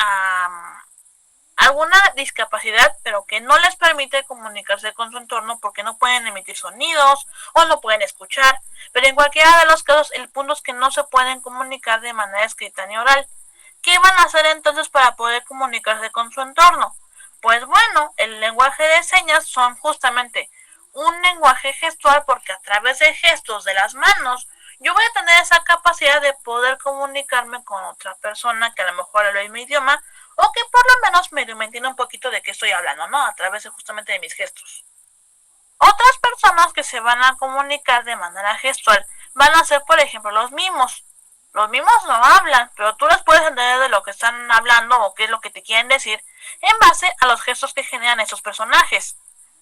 discapacidad, pero que no les permite comunicarse con su entorno porque no pueden emitir sonidos o no pueden escuchar. Pero en cualquiera de los casos, el punto es que no se pueden comunicar de manera escrita ni oral. ¿Qué van a hacer entonces para poder comunicarse con su entorno? Pues bueno, el lenguaje de señas son justamente un lenguaje gestual porque a través de gestos de las manos yo voy a tener esa capacidad de poder comunicarme con otra persona que a lo mejor habla el mismo idioma o que por lo menos medio me entienda un poquito de qué estoy hablando, ¿no? A través de justamente de mis gestos. Otras personas que se van a comunicar de manera gestual van a ser, por ejemplo, los mimos. Los mimos no hablan, pero tú les puedes entender de lo que están hablando o qué es lo que te quieren decir en base a los gestos que generan esos personajes.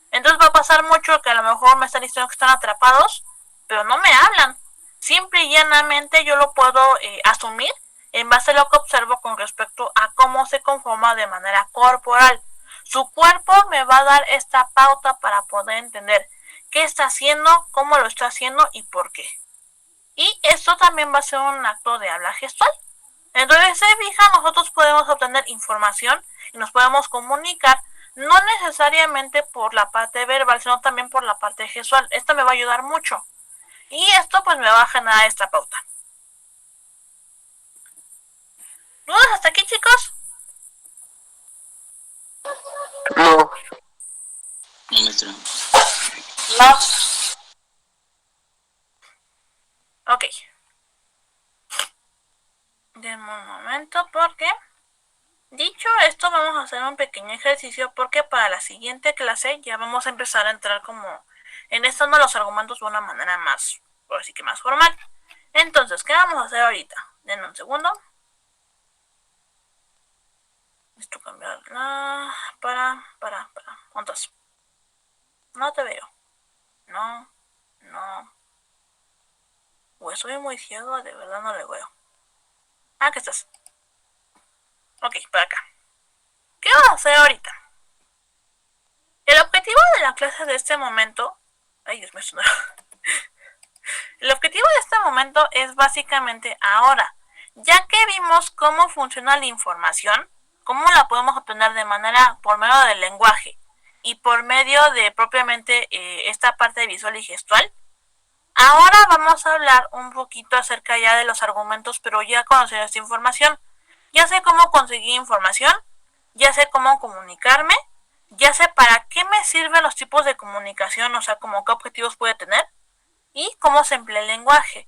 Entonces va a pasar mucho que a lo mejor me están diciendo que están atrapados, pero no me hablan. Simple y llanamente yo lo puedo asumir en base a lo que observo con respecto a cómo se conforma de manera corporal. Su cuerpo me va a dar esta pauta para poder entender qué está haciendo, cómo lo está haciendo y por qué. Y esto también va a ser un acto de habla gestual. Entonces, se fija, nosotros podemos obtener información y nos podemos comunicar, no necesariamente por la parte verbal, sino también por la parte gestual. Esto me va a ayudar mucho. Y esto pues me va a generar esta pauta. ¿Dudas hasta aquí, chicos? No. No, maestra. No. Ok. Denme un momento porque, dicho esto, vamos a hacer un pequeño ejercicio porque para la siguiente clase ya vamos a empezar a entrar como en esto de los argumentos de una manera más, por así que más formal. Entonces, ¿qué vamos a hacer ahorita? Denme un segundo. Esto cambiarla para. ¿Cuántos? No te veo. No. Pues soy muy ciego, de verdad no le veo. Ah, ¿qué estás? Ok, para acá. ¿Qué vamos a hacer ahorita? El objetivo de la clase de este momento... Ay, Dios mío, el objetivo de este momento es básicamente ahora, ya que vimos cómo funciona la información, cómo la podemos obtener de manera por medio del lenguaje y por medio de propiamente esta parte visual y gestual. Ahora vamos a hablar un poquito acerca ya de los argumentos, pero ya conociendo esta información. Ya sé cómo conseguir información, ya sé cómo comunicarme, ya sé para qué me sirven los tipos de comunicación, o sea, como qué objetivos puede tener y cómo se emplea el lenguaje.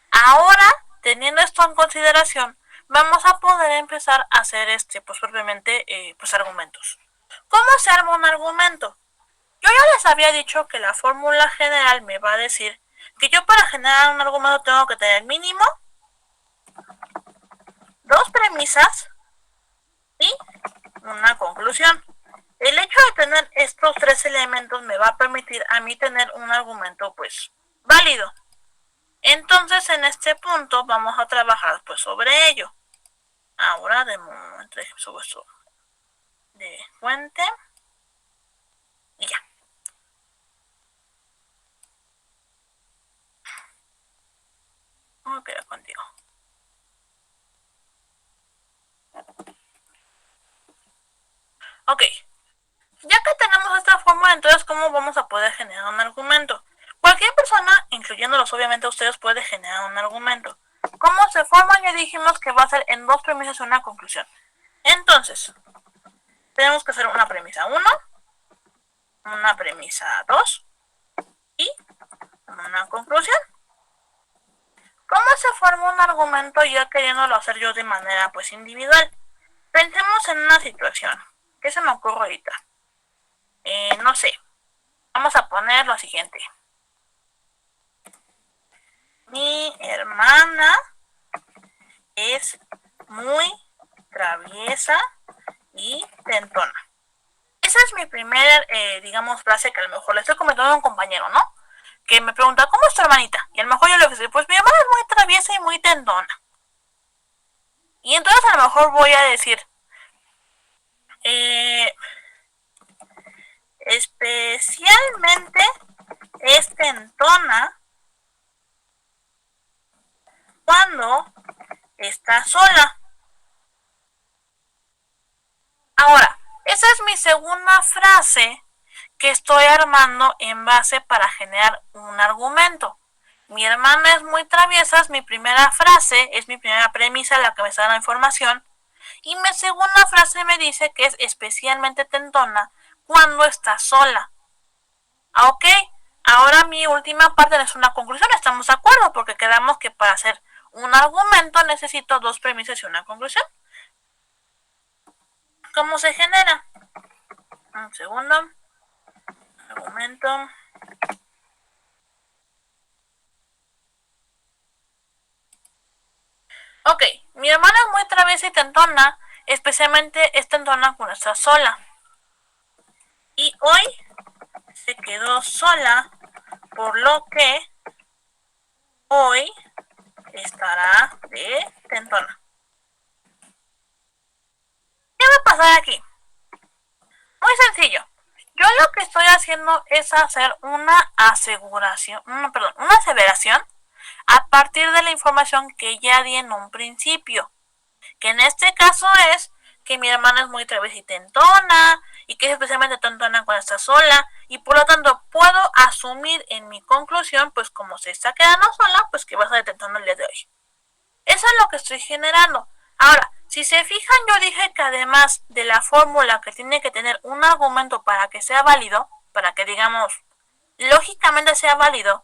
Ahora, teniendo esto en consideración, vamos a poder empezar a hacer pues propiamente, pues argumentos. ¿Cómo se arma un argumento? Yo ya les había dicho que la fórmula general me va a decir que yo para generar un argumento tengo que tener mínimo 2 premisas y una conclusión. El hecho de tener estos 3 elementos me va a permitir a mí tener un argumento pues válido. Entonces en este punto vamos a trabajar pues sobre ello. Ahora de momento sobre esto de fuente y ya. Vamos a quedar contigo. Ok. Ya que tenemos esta fórmula, entonces ¿cómo vamos a poder generar un argumento? Cualquier persona, incluyéndolos obviamente ustedes, puede generar un argumento. ¿Cómo se forma? Ya dijimos que va a ser en 2 premisas y una conclusión. Entonces, tenemos que hacer una premisa 1, una premisa 2 y una conclusión. ¿Cómo se forma un argumento ya queriéndolo hacer yo de manera pues individual? Pensemos en una situación. ¿Qué se me ocurre ahorita? No sé. Vamos a poner lo siguiente. Mi hermana es muy traviesa y tentona. Esa es mi primera, digamos, frase que a lo mejor le estoy comentando a un compañero, ¿no? Que me pregunta, ¿cómo es tu hermanita? Y a lo mejor yo le voy a decir, pues mi hermana es muy traviesa y muy tentona. Y entonces a lo mejor voy a decir, especialmente es tentona cuando está sola. Ahora, esa es mi segunda frase que estoy armando en base para generar un argumento. Mi hermana es muy traviesa, es mi primera frase, es mi primera premisa, la que me está dando información. Y mi segunda frase me dice que es especialmente tentona cuando está sola. Ok, ahora mi última parte es una conclusión, estamos de acuerdo, porque quedamos que para hacer un argumento necesito 2 premisas y una conclusión. ¿Cómo se genera? Un segundo. Argumento. Ok, mi hermana es muy traviesa y tentona, especialmente es tentona cuando está sola. Y hoy se quedó sola, por lo que hoy estará de tentona. ¿Qué va a pasar aquí? Muy sencillo. Yo lo que estoy haciendo es hacer una aseveración a partir de la información que ya di en un principio. Que en este caso es que mi hermana es muy traviesa y tentona, y que es especialmente tentona cuando está sola, y por lo tanto puedo asumir en mi conclusión, pues como se está quedando sola, pues que va a estar tentona el día de hoy. Eso es lo que estoy generando. Ahora, si se fijan, yo dije que además de la fórmula que tiene que tener un argumento para que sea válido, para que digamos, lógicamente sea válido,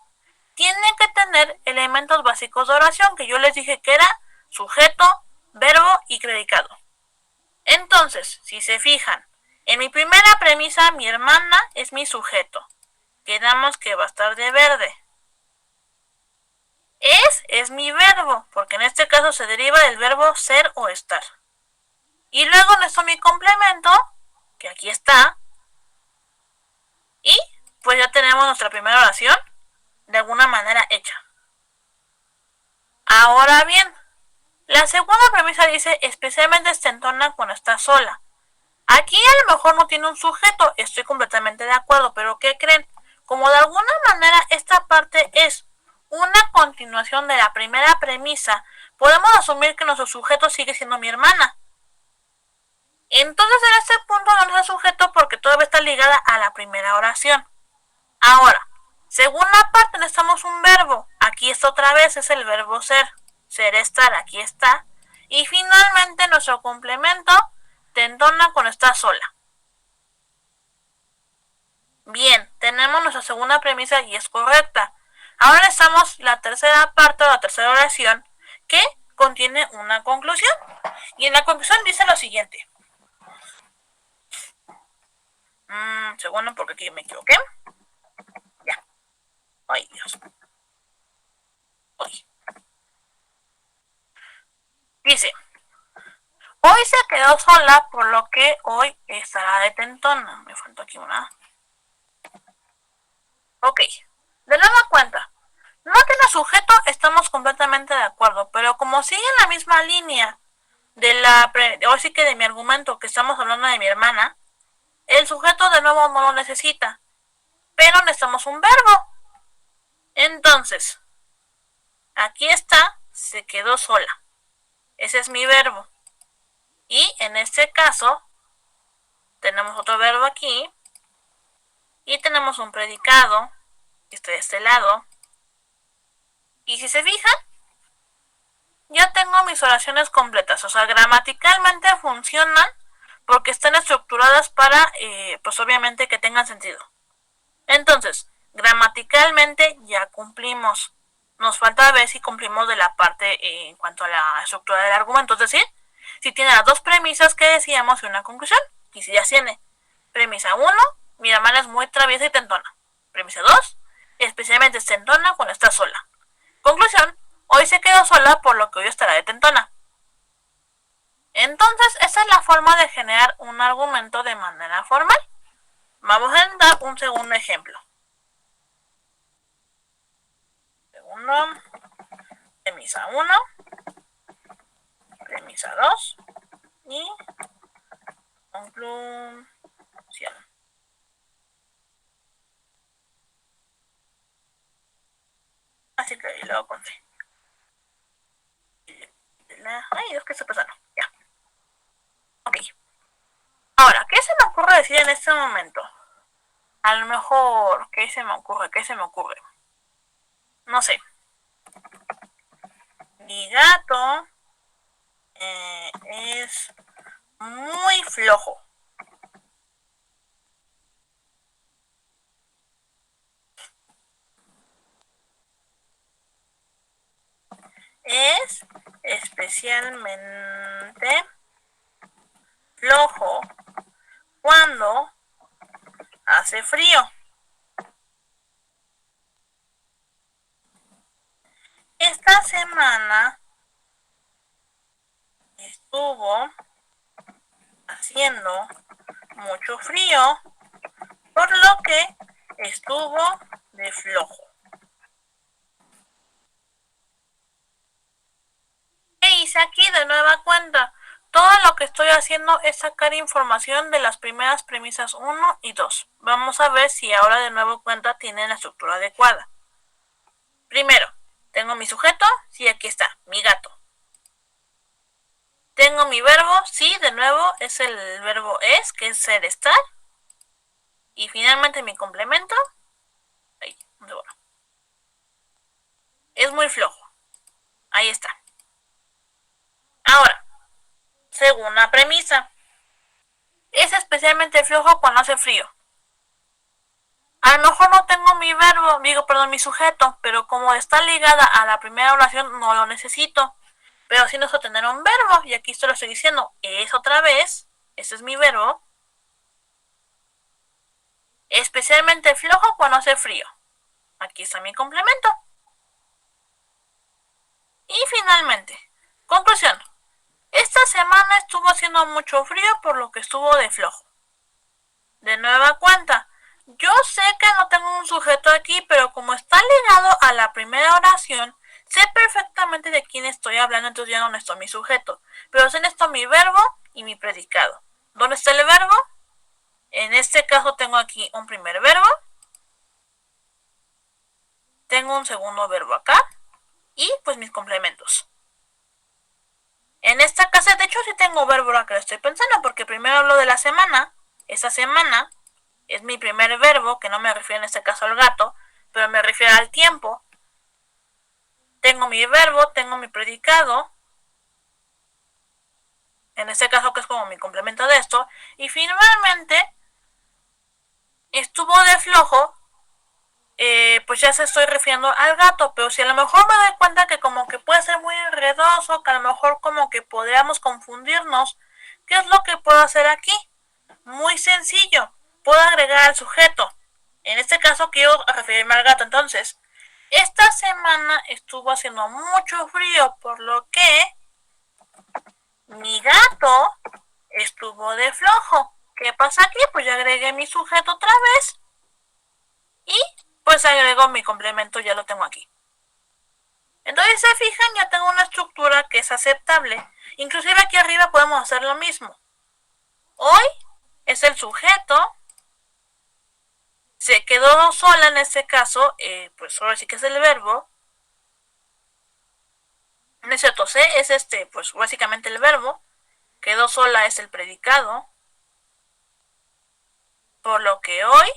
tiene que tener elementos básicos de oración, que yo les dije que era sujeto, verbo y predicado. Entonces, si se fijan, en mi primera premisa, mi hermana es mi sujeto. Quedamos que va a estar de verde. Es mi verbo, porque en este caso se deriva del verbo ser o estar. Y luego necesito mi complemento, que aquí está. Y pues ya tenemos nuestra primera oración de alguna manera hecha. Ahora bien, la segunda premisa dice especialmente es tentona cuando está sola. Aquí a lo mejor no tiene un sujeto, estoy completamente de acuerdo, pero ¿qué creen? Como de alguna manera esta parte es una continuación de la primera premisa, podemos asumir que nuestro sujeto sigue siendo mi hermana. Entonces en este punto no es sujeto porque todavía está ligada a la primera oración. Ahora, segunda parte necesitamos un verbo. Aquí está otra vez, es el verbo ser. Ser, estar, aquí está. Y finalmente nuestro complemento, tentona cuando está sola. Bien, tenemos nuestra segunda premisa y es correcta. Ahora necesitamos la tercera parte o la tercera oración que contiene una conclusión. Y en la conclusión dice lo siguiente. Segundo, porque aquí me equivoqué. Ya. Ay, Dios. Ay. Dice, hoy se quedó sola, por lo que hoy estará de tentona. Me faltó aquí una. Ok. De nueva cuenta. No tiene sujeto, estamos completamente de acuerdo, pero como sigue en la misma línea hoy sí que de mi argumento, que estamos hablando de mi hermana, el sujeto de nuevo no lo necesita, pero necesitamos un verbo. Entonces, aquí está, se quedó sola. Ese es mi verbo. Y en este caso, tenemos otro verbo aquí, y tenemos un predicado, que está de este lado. Y si se fijan, ya tengo mis oraciones completas, o sea, gramaticalmente funcionan porque están estructuradas para, pues obviamente que tengan sentido. Entonces, gramaticalmente ya cumplimos. Nos falta ver si cumplimos de la parte en cuanto a la estructura del argumento, es decir, si tiene las dos premisas que decíamos y una conclusión. Y si ya tiene premisa 1, mi hermana es muy traviesa y tentona. Premisa 2, especialmente es tentona cuando está sola. Conclusión, hoy se quedó sola, por lo que hoy estará de tentona. Entonces, esa es la forma de generar un argumento de manera formal. Vamos a dar un segundo ejemplo. Segundo, premisa 1, premisa 2 y conclusión. Así que lo conté. Ay, Dios, ¿qué está pasando? Ya. Ok. Ahora, ¿qué se me ocurre decir en este momento? A lo mejor, ¿qué se me ocurre? No sé. Mi gato es muy flojo. Es especialmente flojo cuando hace frío. Esta semana estuvo haciendo mucho frío, por lo que estuvo de flojo. ¿Qué hice aquí de nueva cuenta? Todo lo que estoy haciendo es sacar información de las primeras premisas 1 y 2. Vamos a ver si ahora de nuevo cuenta tiene la estructura adecuada. Primero, tengo mi sujeto, sí, aquí está, mi gato. Tengo mi verbo, sí, de nuevo es el verbo es, que es ser, estar. Y finalmente mi complemento, ahí, bueno, es muy flojo. Ahí está. Ahora, segunda premisa. Es especialmente flojo cuando hace frío. A lo mejor no tengo mi verbo, mi sujeto, pero como está ligada a la primera oración, no lo necesito. Pero sí necesito tener un verbo, y aquí esto lo estoy diciendo. Es otra vez, ese es mi verbo. Especialmente flojo cuando hace frío. Aquí está mi complemento. Y finalmente, conclusión. Esta semana estuvo haciendo mucho frío, por lo que estuvo de flojo. De nueva cuenta, yo sé que no tengo un sujeto aquí, pero como está ligado a la primera oración, sé perfectamente de quién estoy hablando, entonces ya no necesito mi sujeto. Pero sí necesito mi verbo y mi predicado. ¿Dónde está el verbo? En este caso tengo aquí un primer verbo. Tengo un segundo verbo acá. Y pues mis complementos. En esta casa, de hecho, sí tengo verbo ahora que lo estoy pensando, porque primero hablo de la semana. Esta semana es mi primer verbo, que no me refiero en este caso al gato, pero me refiero al tiempo. Tengo mi verbo, tengo mi predicado, en este caso que es como mi complemento de esto, y finalmente estuvo de flojo, pues ya se estoy refiriendo al gato, pero si a lo mejor me doy cuenta que como que puede ser muy enredoso, que a lo mejor como que podríamos confundirnos, ¿qué es lo que puedo hacer aquí? Muy sencillo, puedo agregar al sujeto. En este caso quiero referirme al gato. Entonces, esta semana estuvo haciendo mucho frío, por lo que mi gato estuvo de flojo. ¿Qué pasa aquí? Pues ya agregué mi sujeto otra vez y pues agrego mi complemento, ya lo tengo aquí. Entonces, se fijan, ya tengo una estructura que es aceptable. Inclusive aquí arriba podemos hacer lo mismo. Hoy es el sujeto. Se quedó sola en este caso, pues ahora sí que es el verbo. No es cierto, sé es pues básicamente el verbo. Quedó sola es el predicado. Por lo que hoy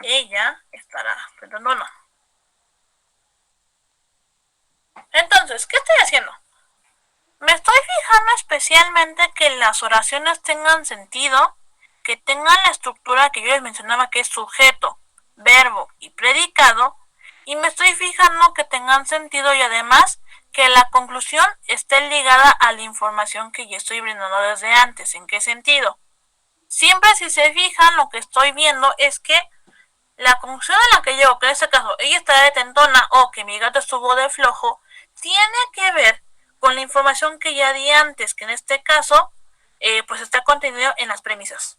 ella estará enfrentando no. Entonces, ¿qué estoy haciendo? Me estoy fijando especialmente que las oraciones tengan sentido, que tengan la estructura que yo les mencionaba, que es sujeto, verbo y predicado, y me estoy fijando que tengan sentido y además que la conclusión esté ligada a la información que ya estoy brindando desde antes. ¿En qué sentido? Siempre, si se fijan, lo que estoy viendo es que la conclusión a la que llego, que en este caso ella está de tentona o que mi gato estuvo de flojo, tiene que ver con la información que ya di antes, que en este caso pues está contenido en las premisas.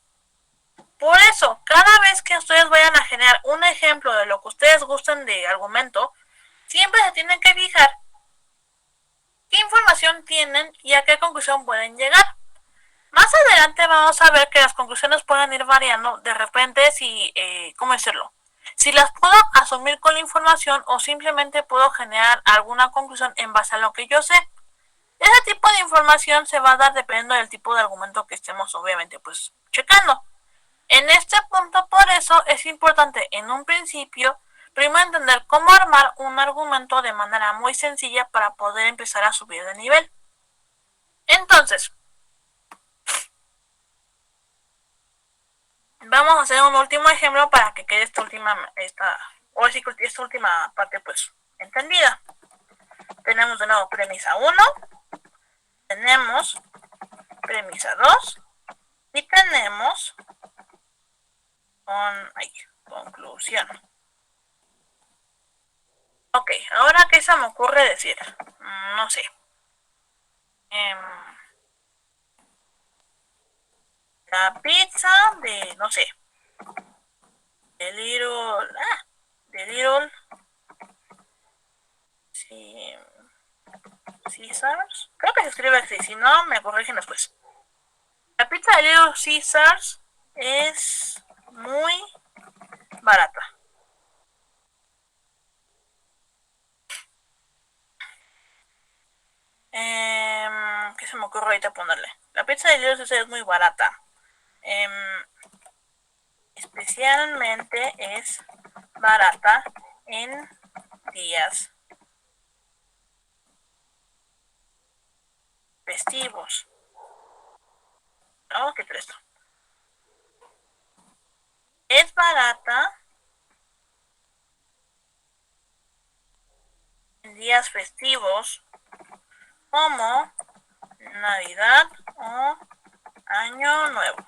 Por eso, cada vez que ustedes vayan a generar un ejemplo de lo que ustedes gusten de argumento, siempre se tienen que fijar qué información tienen y a qué conclusión pueden llegar. Más adelante vamos a ver que las conclusiones pueden ir variando de repente si, ¿cómo decirlo? Si las puedo asumir con la información o simplemente puedo generar alguna conclusión en base a lo que yo sé. Ese tipo de información se va a dar dependiendo del tipo de argumento que estemos obviamente pues checando. En este punto, por eso es importante en un principio primero entender cómo armar un argumento de manera muy sencilla para poder empezar a subir de nivel. Entonces, vamos a hacer un último ejemplo para que quede esta última parte pues entendida. Tenemos de nuevo premisa 1, tenemos premisa 2 y tenemos conclusión. Ok, ahora ¿qué se me ocurre decir? No sé. La pizza de, no sé, de Little Caesars. Creo que se escribe así, si no me corrigen después. La pizza de Little Caesars es muy barata. ¿Qué se me ocurre ahorita ponerle? La pizza de Little Caesars es muy barata. Especialmente es barata en días festivos. ¿Qué tal esto? Es barata en días festivos como Navidad o Año Nuevo.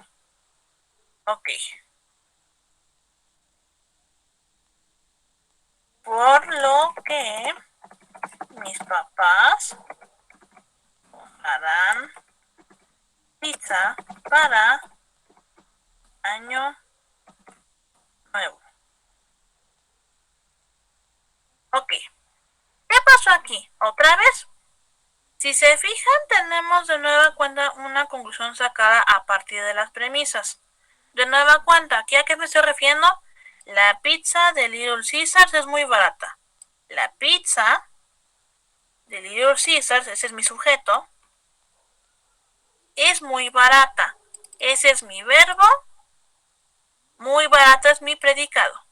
Ok. Por lo que mis papás comprarán pizza para Año Nuevo. Ok. ¿Qué pasó aquí? ¿Otra vez? Si se fijan, tenemos de nueva cuenta una conclusión sacada a partir de las premisas. De nueva cuenta, ¿aquí a qué me estoy refiriendo? La pizza de Little Caesars es muy barata. La pizza de Little Caesars, ese es mi sujeto, es muy barata. Ese es mi verbo. Muy barata es mi predicado.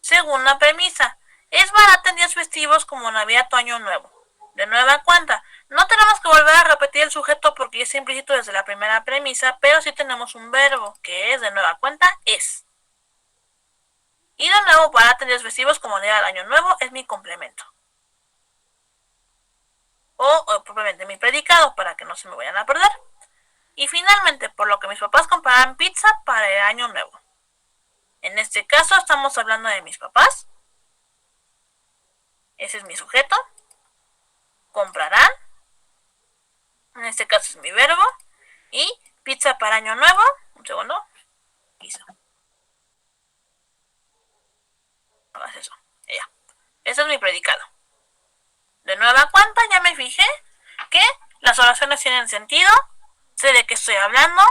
Segunda premisa. Es barata en días festivos como Navidad o Año Nuevo. De nueva cuenta, no tenemos que volver a repetir el sujeto porque es implícito desde la primera premisa, pero sí tenemos un verbo que es, de nueva cuenta, es. Y de nuevo, barata en días festivos como Navidad o Año Nuevo es mi complemento. O propiamente mi predicado, para que no se me vayan a perder. Y finalmente, por lo que mis papás compraran pizza para el año nuevo. En este caso estamos hablando de mis papás. Ese es mi sujeto. Comprarán. En este caso es mi verbo. Y pizza para año nuevo. Un segundo. Hizo. Hagas eso. Ya. Ese es mi predicado. De nueva cuenta ya me fijé que las oraciones tienen sentido. Sé de qué estoy hablando.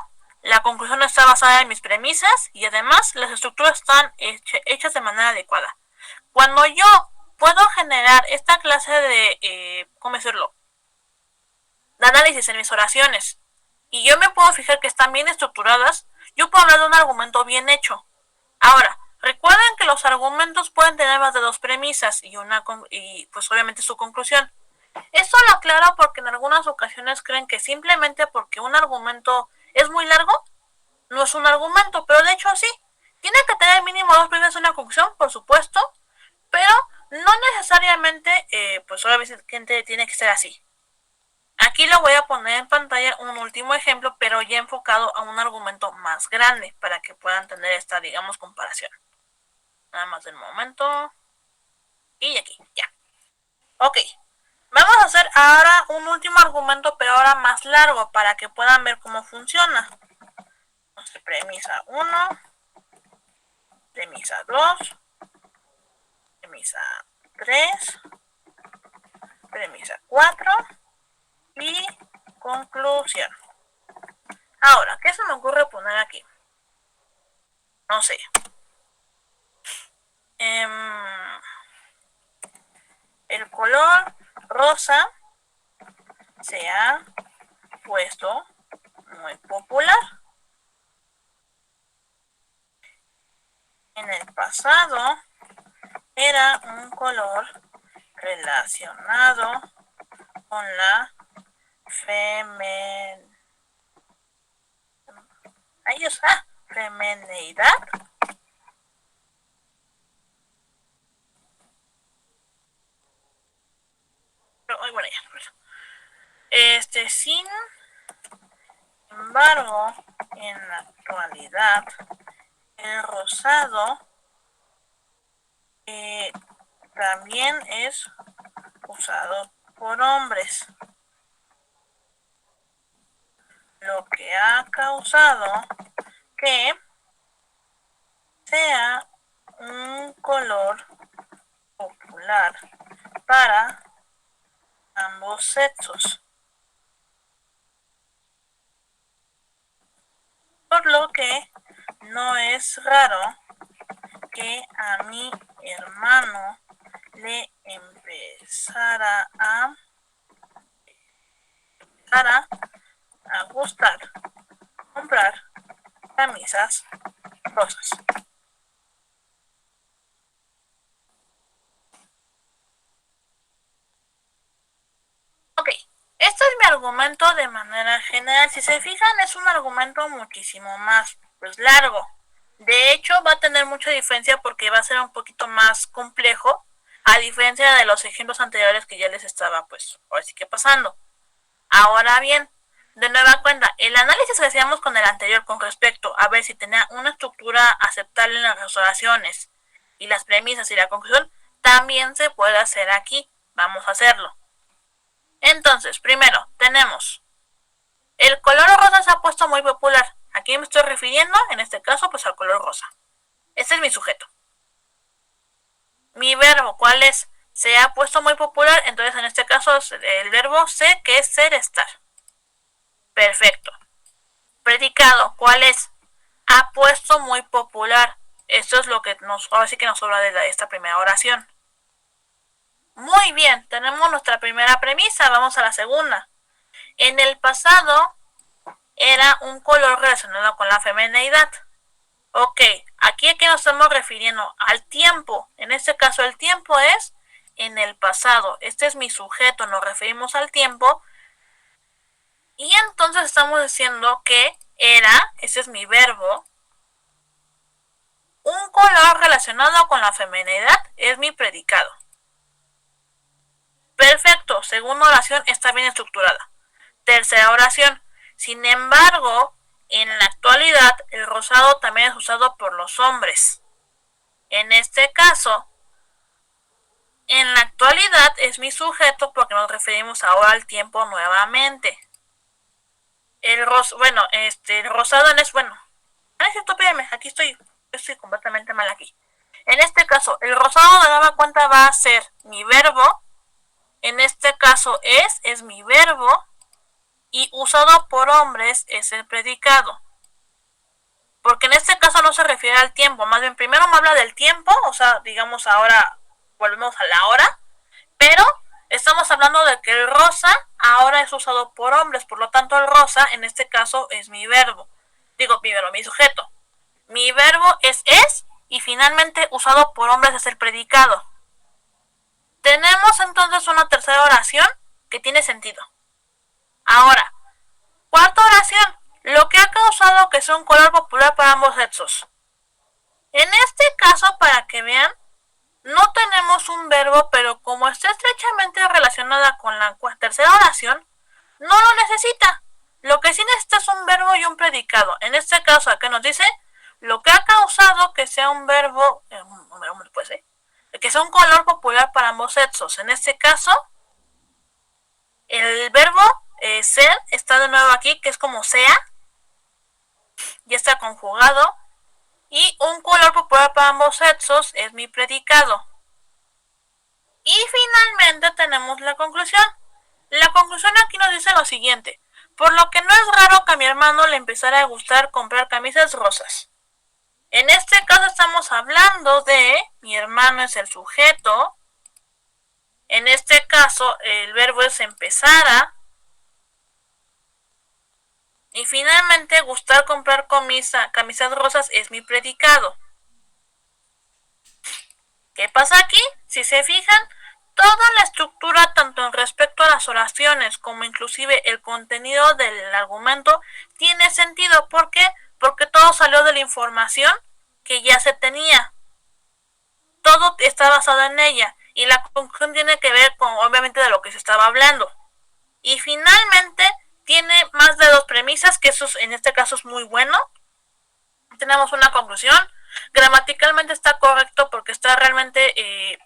La conclusión está basada en mis premisas. Y además las estructuras están hechas de manera adecuada. Cuando yo puedo generar esta clase de, ¿cómo decirlo? De análisis en mis oraciones. Y yo me puedo fijar que están bien estructuradas. Yo puedo hablar de un argumento bien hecho. Ahora, recuerden que los argumentos pueden tener más de dos premisas y pues obviamente su conclusión. Esto lo aclaro porque en algunas ocasiones creen que simplemente porque un argumento es muy largo, no es un argumento, pero de hecho sí. Tiene que tener mínimo dos premisas y una conclusión, por supuesto, pero no necesariamente, pues obviamente tiene que ser así. Aquí lo voy a poner en pantalla un último ejemplo, pero ya enfocado a un argumento más grande para que puedan tener esta, digamos, comparación. Nada más del momento. Y aquí, ya. Ok. Vamos a hacer ahora un último argumento, pero ahora más largo, para que puedan ver cómo funciona. Entonces, premisa 1, premisa 2, premisa 3, premisa 4 y conclusión. Ahora, ¿qué se me ocurre poner aquí? No sé. El color rosa se ha puesto muy popular. En el pasado era un color relacionado con la femineidad. Pero, bueno, ya. Sin embargo, en la actualidad, el rosado también es usado por hombres, lo que ha causado que sea un color popular para ambos sexos, por lo que no es raro que a mi hermano le empezara a gustar comprar camisas rosas. Ok, este es mi argumento de manera general. Si se fijan, es un argumento muchísimo más largo. De hecho, va a tener mucha diferencia porque va a ser un poquito más complejo, a diferencia de los ejemplos anteriores que ya les estaba, pues, ahora sí que pasando. Ahora bien, de nueva cuenta, el análisis que hacíamos con el anterior con respecto a ver si tenía una estructura aceptable en las oraciones y las premisas y la conclusión, también se puede hacer aquí. Vamos a hacerlo. Entonces, primero, tenemos el color rosa se ha puesto muy popular. Aquí me estoy refiriendo, en este caso, pues al color rosa. Este es mi sujeto. Mi verbo, ¿cuál es? Se ha puesto muy popular, entonces en este caso el verbo sé que es ser, estar. Perfecto. Predicado, ¿cuál es? Ha puesto muy popular. Esto es lo que ahora sí que nos sobra de esta primera oración. Muy bien, tenemos nuestra primera premisa, vamos a la segunda. En el pasado era un color relacionado con la femineidad. Ok, aquí a qué nos estamos refiriendo, al tiempo. En este caso el tiempo es en el pasado. Este es mi sujeto, nos referimos al tiempo. Y entonces estamos diciendo que era, ese es mi verbo, un color relacionado con la femineidad es mi predicado. Perfecto, segunda oración está bien estructurada. Tercera oración, Sin embargo, en la actualidad, el rosado también es usado por los hombres. En este caso, en la actualidad es mi sujeto porque nos referimos ahora al tiempo nuevamente. El rosado es bueno. Ay, cierto, espérame, aquí estoy completamente mal aquí. En este caso, el rosado de nueva cuenta va a ser mi verbo. En este caso es mi verbo. Y usado por hombres es el predicado. Porque en este caso no se refiere al tiempo. Más bien, primero me habla del tiempo. O sea, digamos ahora, volvemos a la hora. Pero estamos hablando de que el rosa ahora es usado por hombres. Por lo tanto, el rosa en este caso es mi verbo. Digo, mi sujeto. Mi verbo es y finalmente usado por hombres es el predicado. Tenemos entonces una tercera oración que tiene sentido. Ahora, cuarta oración, lo que ha causado que sea un color popular para ambos sexos. En este caso, para que vean, no tenemos un verbo, pero como está estrechamente relacionada con la tercera oración, no lo necesita. Lo que sí necesita es un verbo y un predicado. En este caso, acá nos dice lo que ha causado que sea un verbo, que sea un color popular para ambos sexos. En este caso, el verbo ser está de nuevo aquí, que es como sea, ya está conjugado. Y un color popular para ambos sexos es mi predicado. Y finalmente tenemos la conclusión. La conclusión aquí nos dice lo siguiente. Por lo que no es raro que a mi hermano le empezara a gustar comprar camisas rosas. En este caso estamos hablando de mi hermano es el sujeto. En este caso el verbo es empezara. Y finalmente gustar comprar camisas rosas es mi predicado. ¿Qué pasa aquí? Si se fijan, toda la estructura, tanto en respecto a las oraciones como inclusive el contenido del argumento, tiene sentido. ¿Por qué? Porque todo salió de la información que ya se tenía. Todo está basado en ella. Y la conclusión tiene que ver con, obviamente, de lo que se estaba hablando. Y finalmente, tiene más de dos premisas, que eso en este caso es muy bueno. Tenemos una conclusión. Gramaticalmente está correcto porque está realmente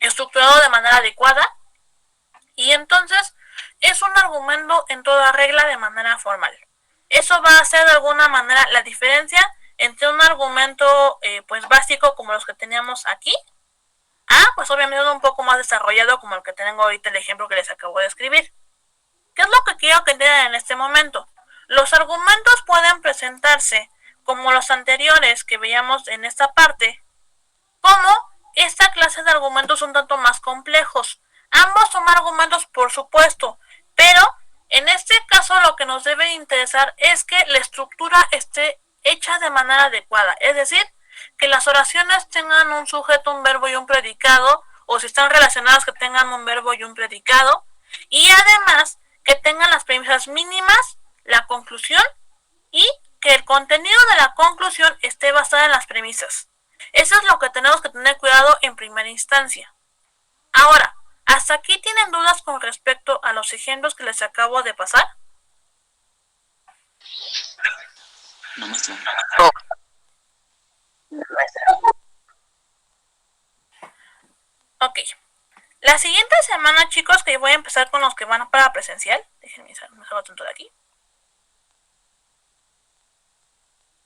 estructurado de manera adecuada. Y entonces es un argumento en toda regla de manera formal. Eso va a ser de alguna manera la diferencia entre un argumento pues básico como los que teníamos aquí, pues obviamente un poco más desarrollado como el que tengo ahorita, el ejemplo que les acabo de escribir. ¿Qué es lo que quiero que entiendan en este momento? Los argumentos pueden presentarse como los anteriores que veíamos en esta parte, como esta clase de argumentos un tanto más complejos. Ambos son argumentos, por supuesto, pero en este caso lo que nos debe interesar es que la estructura esté hecha de manera adecuada, es decir, que las oraciones tengan un sujeto, un verbo y un predicado, o si están relacionadas que tengan un verbo y un predicado, y además que tengan las premisas mínimas, la conclusión, y que el contenido de la conclusión esté basado en las premisas. Eso es lo que tenemos que tener cuidado en primera instancia. Ahora, ¿hasta aquí tienen dudas con respecto a los ejemplos que les acabo de pasar? No, maestra. No. Ok. La siguiente semana, chicos, que voy a empezar con los que van para presencial. Déjenme salgo tanto de aquí.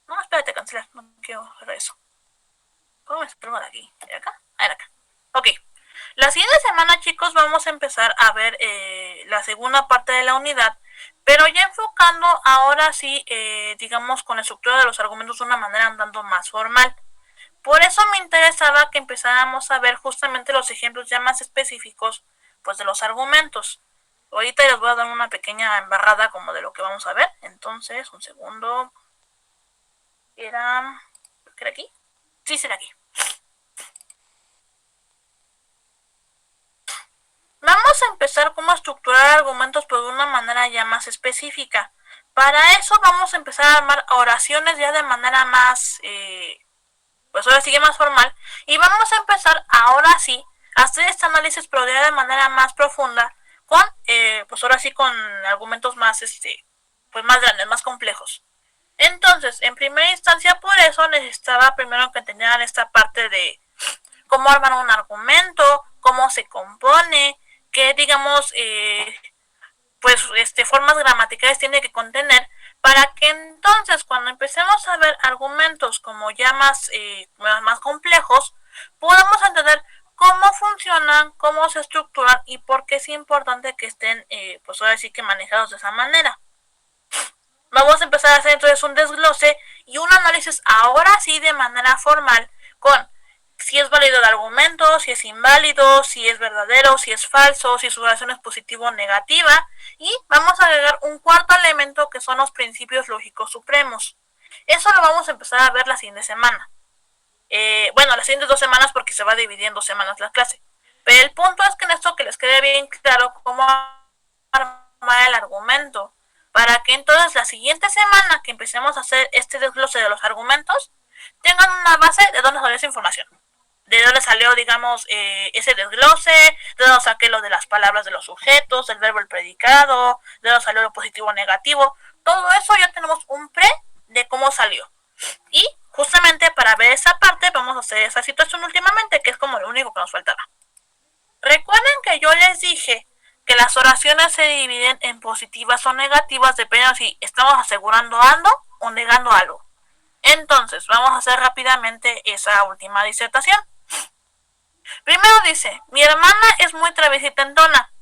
No, espérate, cancelar. No quiero hacer eso. ¿Cómo me salgo de aquí? ¿De acá? De acá. Ok. La siguiente semana, chicos, vamos a empezar a ver la segunda parte de la unidad, pero ya enfocando ahora sí, digamos, con la estructura de los argumentos de una manera andando más formal. Por eso me interesaba que empezáramos a ver justamente los ejemplos ya más específicos, pues, de los argumentos. Ahorita les voy a dar una pequeña embarrada como de lo que vamos a ver. Entonces, un segundo. ¿Era aquí? Sí, será aquí. Vamos a empezar cómo estructurar argumentos pero de una manera ya más específica. Para eso vamos a empezar a armar oraciones ya de manera más, pues ahora sigue más formal. Y vamos a empezar ahora sí a hacer este análisis pero ya de manera más profunda con, pues ahora sí con argumentos más, pues más grandes, más complejos. Entonces, en primera instancia, por eso necesitaba primero que entendieran esta parte de cómo armar un argumento, cómo se compone, qué, digamos, formas gramaticales tiene que contener, para que entonces cuando empecemos a ver argumentos como ya más complejos, podamos entender cómo funcionan, cómo se estructuran y por qué es importante que estén, pues ahora sí que manejados de esa manera. Vamos a empezar a hacer entonces un desglose y un análisis ahora sí de manera formal con si es válido el argumento, si es inválido, si es verdadero, si es falso, si su relación es positiva o negativa, y vamos a agregar un cuarto elemento que son los principios lógicos supremos. Eso lo vamos a empezar a ver la siguiente semana. Las siguientes 2 semanas porque se va a dividir en 2 semanas la clase. Pero el punto es que en esto que les quede bien claro cómo armar el argumento, para que entonces la siguiente semana que empecemos a hacer este desglose de los argumentos, tengan una base de dónde salió esa información. De dónde salió, digamos, ese desglose, de dónde saqué lo de las palabras de los sujetos, el verbo, el predicado, de dónde salió lo positivo o negativo. Todo eso ya tenemos un pre de cómo salió. Y justamente para ver esa parte vamos a hacer esa situación últimamente, que es como lo único que nos faltaba. Recuerden que yo les dije que las oraciones se dividen en positivas o negativas dependiendo si estamos asegurando algo o negando algo. Entonces, vamos a hacer rápidamente esa última disertación. Primero dice, mi hermana es muy traviesa y tentona.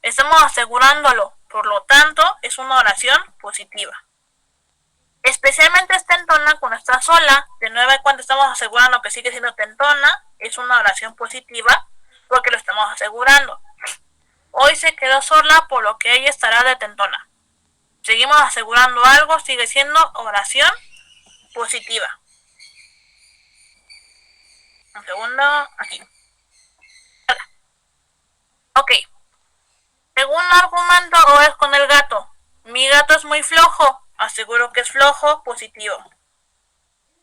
Estamos asegurándolo, por lo tanto, es una oración positiva. Especialmente es tentona cuando está sola. De nueva cuenta estamos asegurando que sigue siendo tentona, es una oración positiva porque lo estamos asegurando. Hoy se quedó sola por lo que ella estará de tentona. Seguimos asegurando algo, sigue siendo oración positiva. Un segundo, aquí. Ok. Segundo argumento, o es con el gato. Mi gato es muy flojo. Aseguro que es flojo, positivo.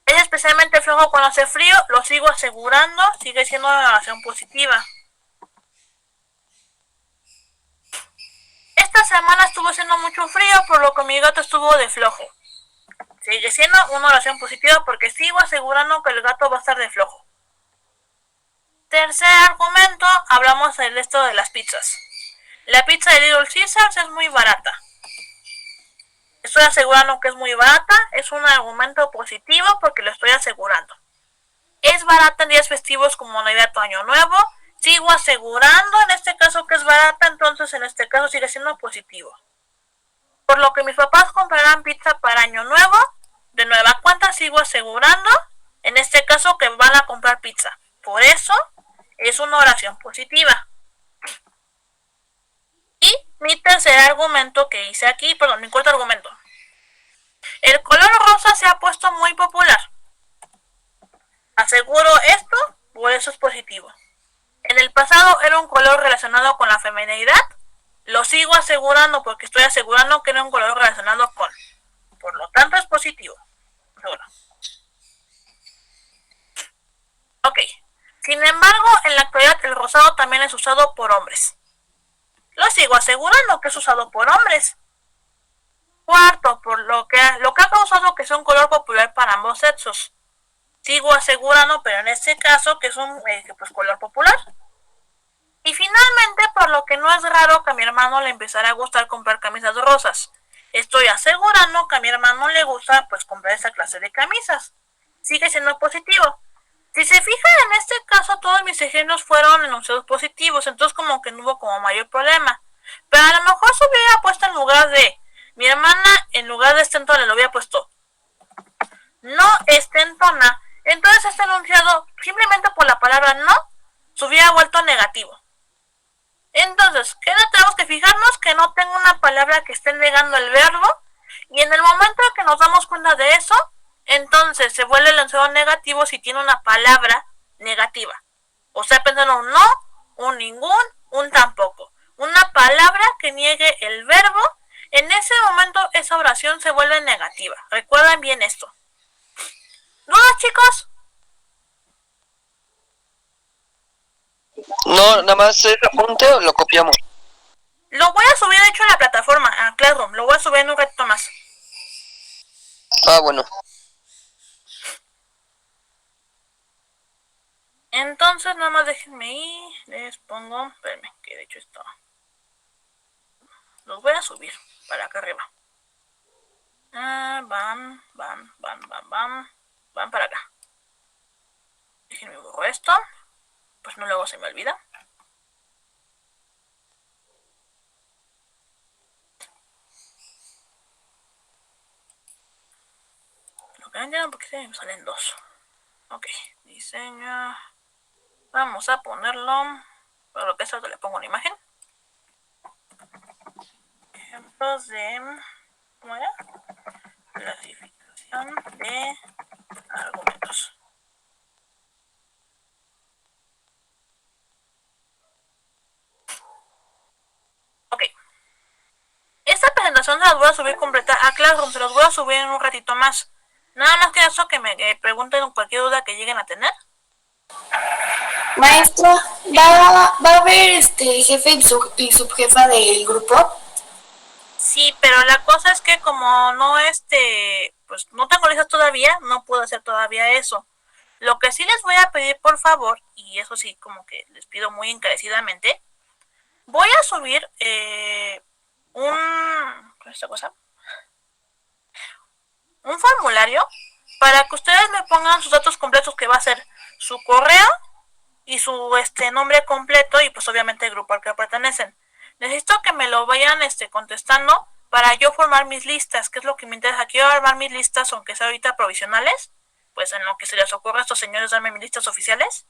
Es especialmente flojo cuando hace frío. Lo sigo asegurando, sigue siendo una oración positiva. Esta semana estuvo haciendo mucho frío, por lo que mi gato estuvo de flojo. Sigue siendo una oración positiva porque sigo asegurando que el gato va a estar de flojo. Tercer argumento, hablamos del esto de las pizzas. La pizza de Little Caesars es muy barata. Estoy asegurando que es muy barata, es un argumento positivo porque lo estoy asegurando. Es barata en días festivos como Navidad o Año Nuevo. Sigo asegurando en este caso que es barata, entonces en este caso sigue siendo positivo. Por lo que mis papás comprarán pizza para Año Nuevo, de nueva cuenta sigo asegurando, en este caso que van a comprar pizza. Por eso es una oración positiva. Y mi tercer argumento que hice aquí, mi cuarto argumento. El color rosa se ha puesto muy popular. Aseguro esto, por eso es positivo. En el pasado era un color relacionado con la feminidad. Lo sigo asegurando porque estoy asegurando que era un color relacionado con. Por lo tanto es positivo. Seguro. Ok. Sin embargo, en la actualidad el rosado también es usado por hombres. Lo sigo asegurando que es usado por hombres. Cuarto, por lo que ha causado que sea un color popular para ambos sexos. Sigo asegurando, pero en este caso que es un color popular. Y finalmente, por lo que no es raro que a mi hermano le empezara a gustar comprar camisas rosas. Estoy asegurando que a mi hermano le gusta comprar esa clase de camisas. Sigue siendo positivo. Si se fijan, en este caso todos mis ejemplos fueron enunciados positivos, entonces como que no hubo como mayor problema. Pero a lo mejor se hubiera puesto en lugar de mi hermana, en lugar de tentona, le hubiera puesto no es tentona. Entonces este enunciado, simplemente por la palabra no, se hubiera vuelto negativo. Entonces, ¿qué no tenemos que fijarnos? Que no tengo una palabra que esté negando el verbo. Y en el momento en que nos damos cuenta de eso, entonces se vuelve el enunciado negativo si tiene una palabra negativa. O sea, pensando un no, un ningún, un tampoco. Una palabra que niegue el verbo, en ese momento esa oración se vuelve negativa. Recuerden bien esto. ¿Dudas, chicos? No, nada más es apunte o lo copiamos. Lo voy a subir, de hecho, a la plataforma, a Classroom. Lo voy a subir en un ratito más. Ah, bueno. Entonces, nada más déjenme ir. Les pongo... Espérenme, que de hecho esto... Los voy a subir para acá arriba. Van para acá. Déjenme borrar esto. Pues no, luego se me olvida. Lo que no entiendo porque se me salen dos. Ok, diseño. Vamos a ponerlo. Para lo que es, le pongo una imagen. Ejemplos de... ¿Cómo era? Clasificación de argumentos. Ok. Esta presentación se las voy a subir completa a Classroom. Se las voy a subir en un ratito más. Nada más que eso, que me pregunten cualquier duda que lleguen a tener. Maestra, ¿va a haber jefe y subjefa del grupo? Sí, pero la cosa es que como no pues no tengo listas todavía, no puedo hacer todavía eso. Lo que sí les voy a pedir, por favor, y eso sí, como que les pido muy encarecidamente, voy a subir un formulario para que ustedes me pongan sus datos completos, que va a ser su correo y su nombre completo y pues obviamente el grupo al que pertenecen. Necesito que me lo vayan contestando para yo formar mis listas, que es lo que me interesa. Quiero armar mis listas, aunque sea ahorita provisionales, pues en lo que se les ocurra a estos señores darme mis listas oficiales.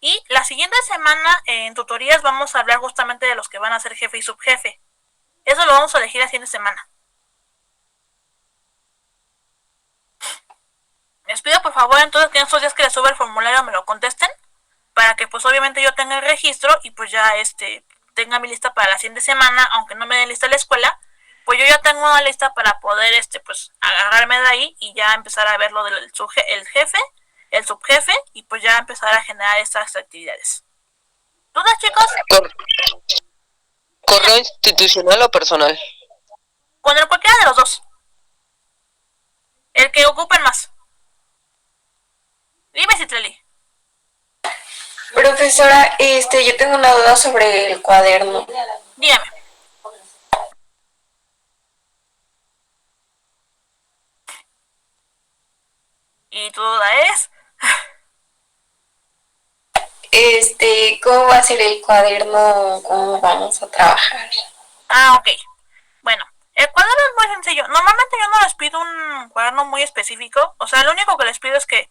Y la siguiente semana en tutorías vamos a hablar justamente de los que van a ser jefe y subjefe. Eso lo vamos a elegir la siguiente semana. Les pido por favor entonces que en estos días que les suba el formulario me lo contesten, para que pues obviamente yo tenga el registro y pues ya tenga mi lista para la siguiente semana, aunque no me den lista a la escuela, pues yo ya tengo una lista para poder pues agarrarme de ahí y ya empezar a ver lo del el jefe, el subjefe y pues ya empezar a generar estas actividades. ¿Dudas, chicos? ¿Correo institucional o personal? Con el cualquiera de los dos. El que ocupen más. Dime, Citlali. Profesora, yo tengo una duda sobre el cuaderno. Dígame. ¿Y tu duda es? ¿Cómo va a ser el cuaderno? ¿Cómo vamos a trabajar? Ah, ok. Bueno, el cuaderno es muy sencillo. Normalmente yo no les pido un cuaderno muy específico. O sea, lo único que les pido es que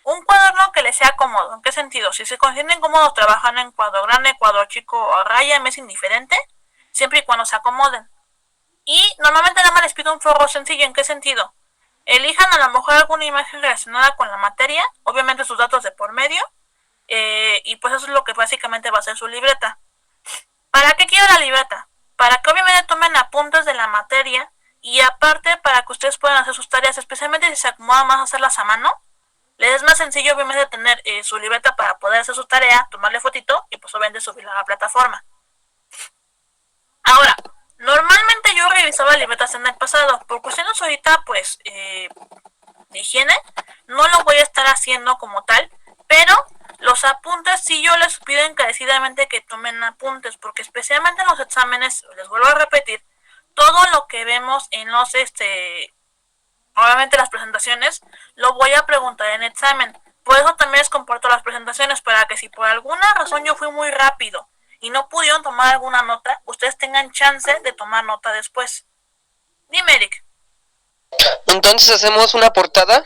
un cuaderno que les sea cómodo. ¿En qué sentido? Si se consienten cómodos trabajando en cuadro grande, cuadro chico o a raya, me es indiferente, siempre y cuando se acomoden. Y normalmente nada más les pido un forro sencillo. ¿En qué sentido? Elijan a lo mejor alguna imagen relacionada con la materia, obviamente sus datos de por medio, y pues eso es lo que básicamente va a ser su libreta. ¿Para qué quiero la libreta? Para que obviamente tomen apuntes de la materia y aparte para que ustedes puedan hacer sus tareas, especialmente si se acomoda más hacerlas a mano. Les es más sencillo obviamente tener su libreta para poder hacer su tarea, tomarle fotito y pues obviamente subirla a la plataforma. Ahora, normalmente yo revisaba libretas en el pasado, por cuestiones ahorita pues de higiene, no lo voy a estar haciendo como tal, pero los apuntes sí yo les pido encarecidamente que tomen apuntes, porque especialmente en los exámenes, les vuelvo a repetir, todo lo que vemos en los obviamente las presentaciones, lo voy a preguntar en examen. Por eso también les comparto las presentaciones, para que si por alguna razón yo fui muy rápido y no pudieron tomar alguna nota, ustedes tengan chance de tomar nota después. Dime, Eric. Entonces hacemos una portada.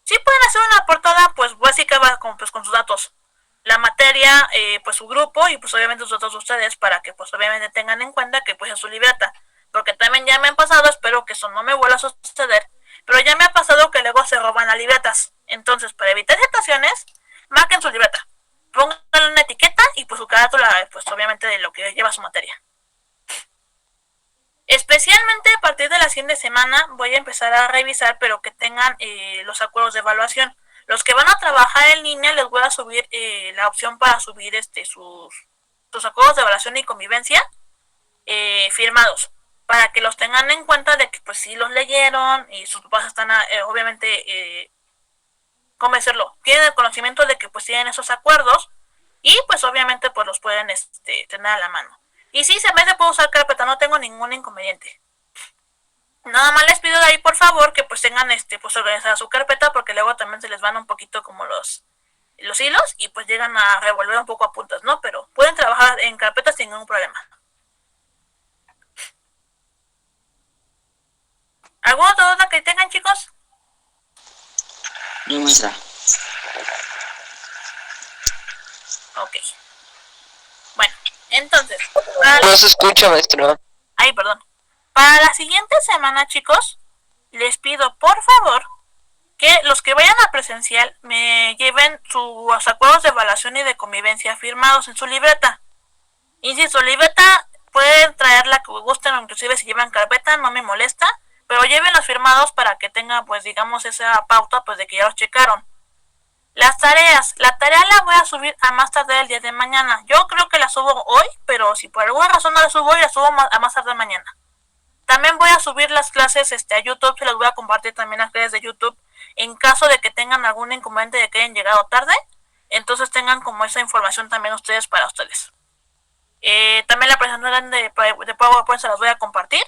Sí pueden hacer una portada, pues básica, con sus datos. La materia, pues su grupo y pues obviamente sus datos de ustedes, para que pues obviamente tengan en cuenta que pues es su libreta. Porque también ya me han pasado, espero que eso no me vuelva a suceder, pero ya me ha pasado que luego se roban las libretas. Entonces, para evitar situaciones, marquen su libreta, pónganle una etiqueta y pues su carátula, pues obviamente de lo que lleva su materia. Especialmente a partir de la siguiente semana voy a empezar a revisar, pero que tengan los acuerdos de evaluación. Los que van a trabajar en línea les voy a subir la opción para subir sus acuerdos de evaluación y convivencia. firmados, para que los tengan en cuenta de que pues sí los leyeron y sus papás están obviamente, ¿cómo decirlo? Tienen el conocimiento de que pues tienen esos acuerdos y pues obviamente pues los pueden tener a la mano. Y sí, se me puede usar carpeta, no tengo ningún inconveniente. Nada más les pido de ahí por favor que pues tengan pues organizada su carpeta, porque luego también se les van un poquito como los hilos y pues llegan a revolver un poco a puntas, ¿no? Pero pueden trabajar en carpetas sin ningún problema. ¿Alguna otra duda que tengan, chicos? No, maestra. Ok. Bueno, entonces. No se escucha, maestro. Ay, perdón. Para la siguiente semana, chicos, les pido por favor que los que vayan a presencial me lleven sus acuerdos de evaluación y de convivencia firmados en su libreta. Insisto, libreta pueden traer la que gusten, o inclusive si llevan carpeta, no me molesta, pero llévenlos firmados para que tengan, pues digamos, esa pauta pues de que ya los checaron. Las tareas, la tarea la voy a subir a más tarde el día de mañana. Yo creo que la subo hoy, pero si por alguna razón no la subo hoy, la subo a más tarde mañana. También voy a subir las clases a YouTube, se las voy a compartir también a las clases de YouTube, en caso de que tengan algún inconveniente de que hayan llegado tarde, entonces tengan como esa información también ustedes para ustedes. También la presentación de PowerPoint se las voy a compartir,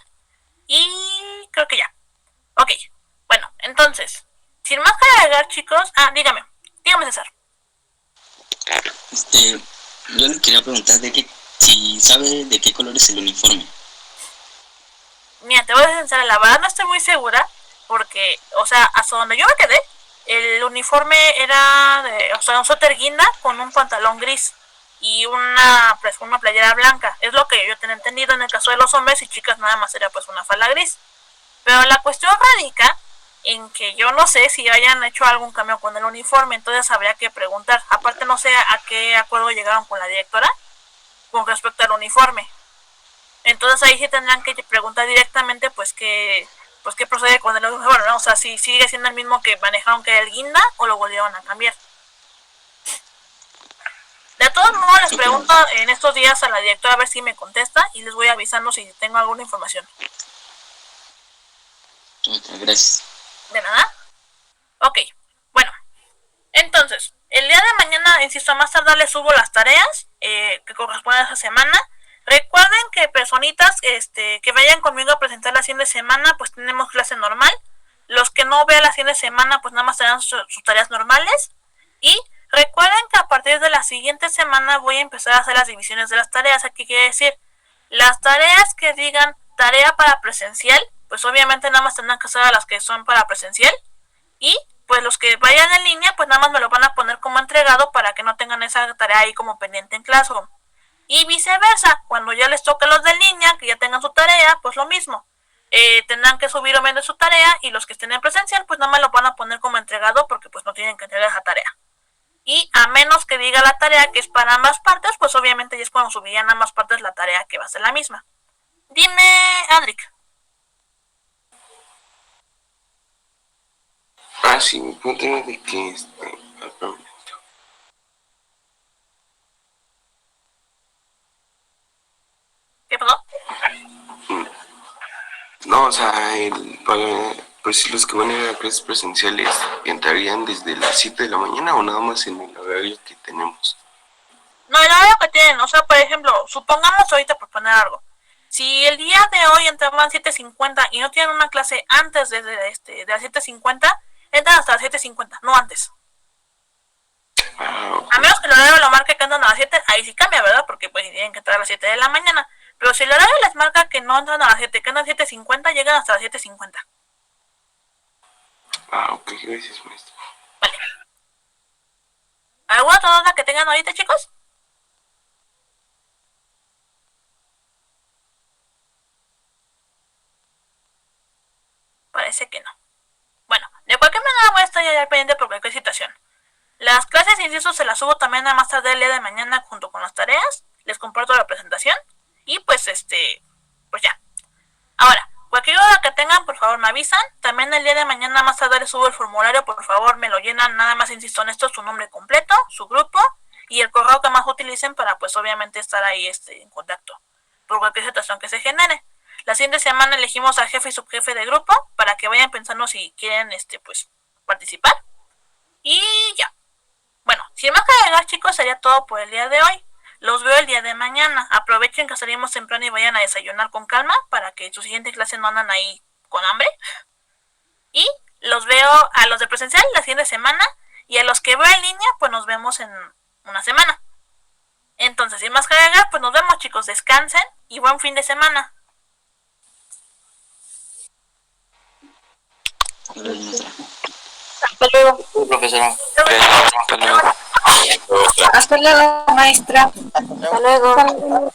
y creo que ya. Ok, bueno, entonces, sin más que agregar, chicos, dígame César. Yo le quería preguntar si sabe de qué color es el uniforme. Mira, te voy a ser sincera, la verdad no estoy muy segura, porque, o sea, hasta donde yo me quedé, el uniforme era un suéter guinda con un pantalón gris y una playera blanca. Es lo que yo tenía entendido en el caso de los hombres, y chicas nada más era pues una falda gris. Pero la cuestión radica en que yo no sé si hayan hecho algún cambio con el uniforme, entonces habría que preguntar. Aparte no sé a qué acuerdo llegaron con la directora con respecto al uniforme. Entonces ahí sí tendrán que preguntar directamente pues qué procede con el uniforme, ¿no? O sea, si sigue siendo el mismo que manejaron, que era el guinda, o lo volvieron a cambiar. De todos modos les pregunto en estos días a la directora a ver si me contesta, y les voy avisando si tengo alguna información. Gracias. ¿De nada? Ok, bueno, entonces, el día de mañana, insisto, a más tardar les subo las tareas que corresponden a esa semana. Recuerden que personitas que vayan conmigo a presentar la siguiente semana, pues tenemos clase normal. Los que no vean la siguiente semana, pues nada más tendrán sus tareas normales. Y recuerden que a partir de la siguiente semana voy a empezar a hacer las divisiones de las tareas. Aquí quiere decir, las tareas que digan tarea para presencial, pues obviamente nada más tendrán que hacer a las que son para presencial. Y pues los que vayan en línea, pues nada más me lo van a poner como entregado para que no tengan esa tarea ahí como pendiente en Classroom. Y viceversa, cuando ya les toque los de línea, que ya tengan su tarea, pues lo mismo. Tendrán que subir o menos su tarea, y los que estén en presencial, pues nada más lo van a poner como entregado, porque pues no tienen que entregar esa tarea. Y a menos que diga la tarea que es para ambas partes, pues obviamente ya es cuando subirían a ambas partes la tarea que va a ser la misma. Dime, Adric. Sí, mi punto era de que ¿Qué pasó? No, o sea, pues los que van a ir a clases presenciales entrarían desde las 7 de la mañana, o nada más en el horario que tenemos. No, el horario que tienen, o sea, por ejemplo, supongamos ahorita por poner algo. Si el día de hoy entraban 7:50 y no tienen una clase antes de las 7:50, entran hasta las 7:50, no antes. Okay. A menos que el horario lo marque que entran a las 7, ahí sí cambia, ¿verdad? Porque pues tienen que entrar a las 7 de la mañana. Pero si el horario les marca que no entran a las 7, que entran a 7:50, llegan hasta las 7:50. Ok, gracias, maestro. Vale. ¿Alguna otra duda que tengan ahorita, chicos? Parece que no. Bueno, de cualquier manera voy a estar ya pendiente por cualquier situación. Las clases, insisto, se las subo también a más tarde el día de mañana junto con las tareas. Les comparto la presentación. Y pues pues ya. Ahora, cualquier duda que tengan, por favor me avisan. También el día de mañana más tarde les subo el formulario, por favor me lo llenan. Nada más insisto en esto, su nombre completo, su grupo y el correo que más utilicen para pues obviamente estar ahí en contacto. por cualquier situación que se genere. La siguiente semana elegimos al jefe y subjefe de grupo para que vayan pensando si quieren pues participar. Y ya. Bueno, sin más que agregar, chicos, sería todo por el día de hoy. Los veo el día de mañana. Aprovechen que salimos temprano y vayan a desayunar con calma para que en su siguiente clase no andan ahí con hambre. Y los veo a los de presencial la siguiente semana. Y a los que veo en línea, pues nos vemos en una semana. Entonces, sin más que agregar, pues nos vemos, chicos. Descansen y buen fin de semana. Hasta luego. Profesora. Hasta luego, maestra. Hasta luego.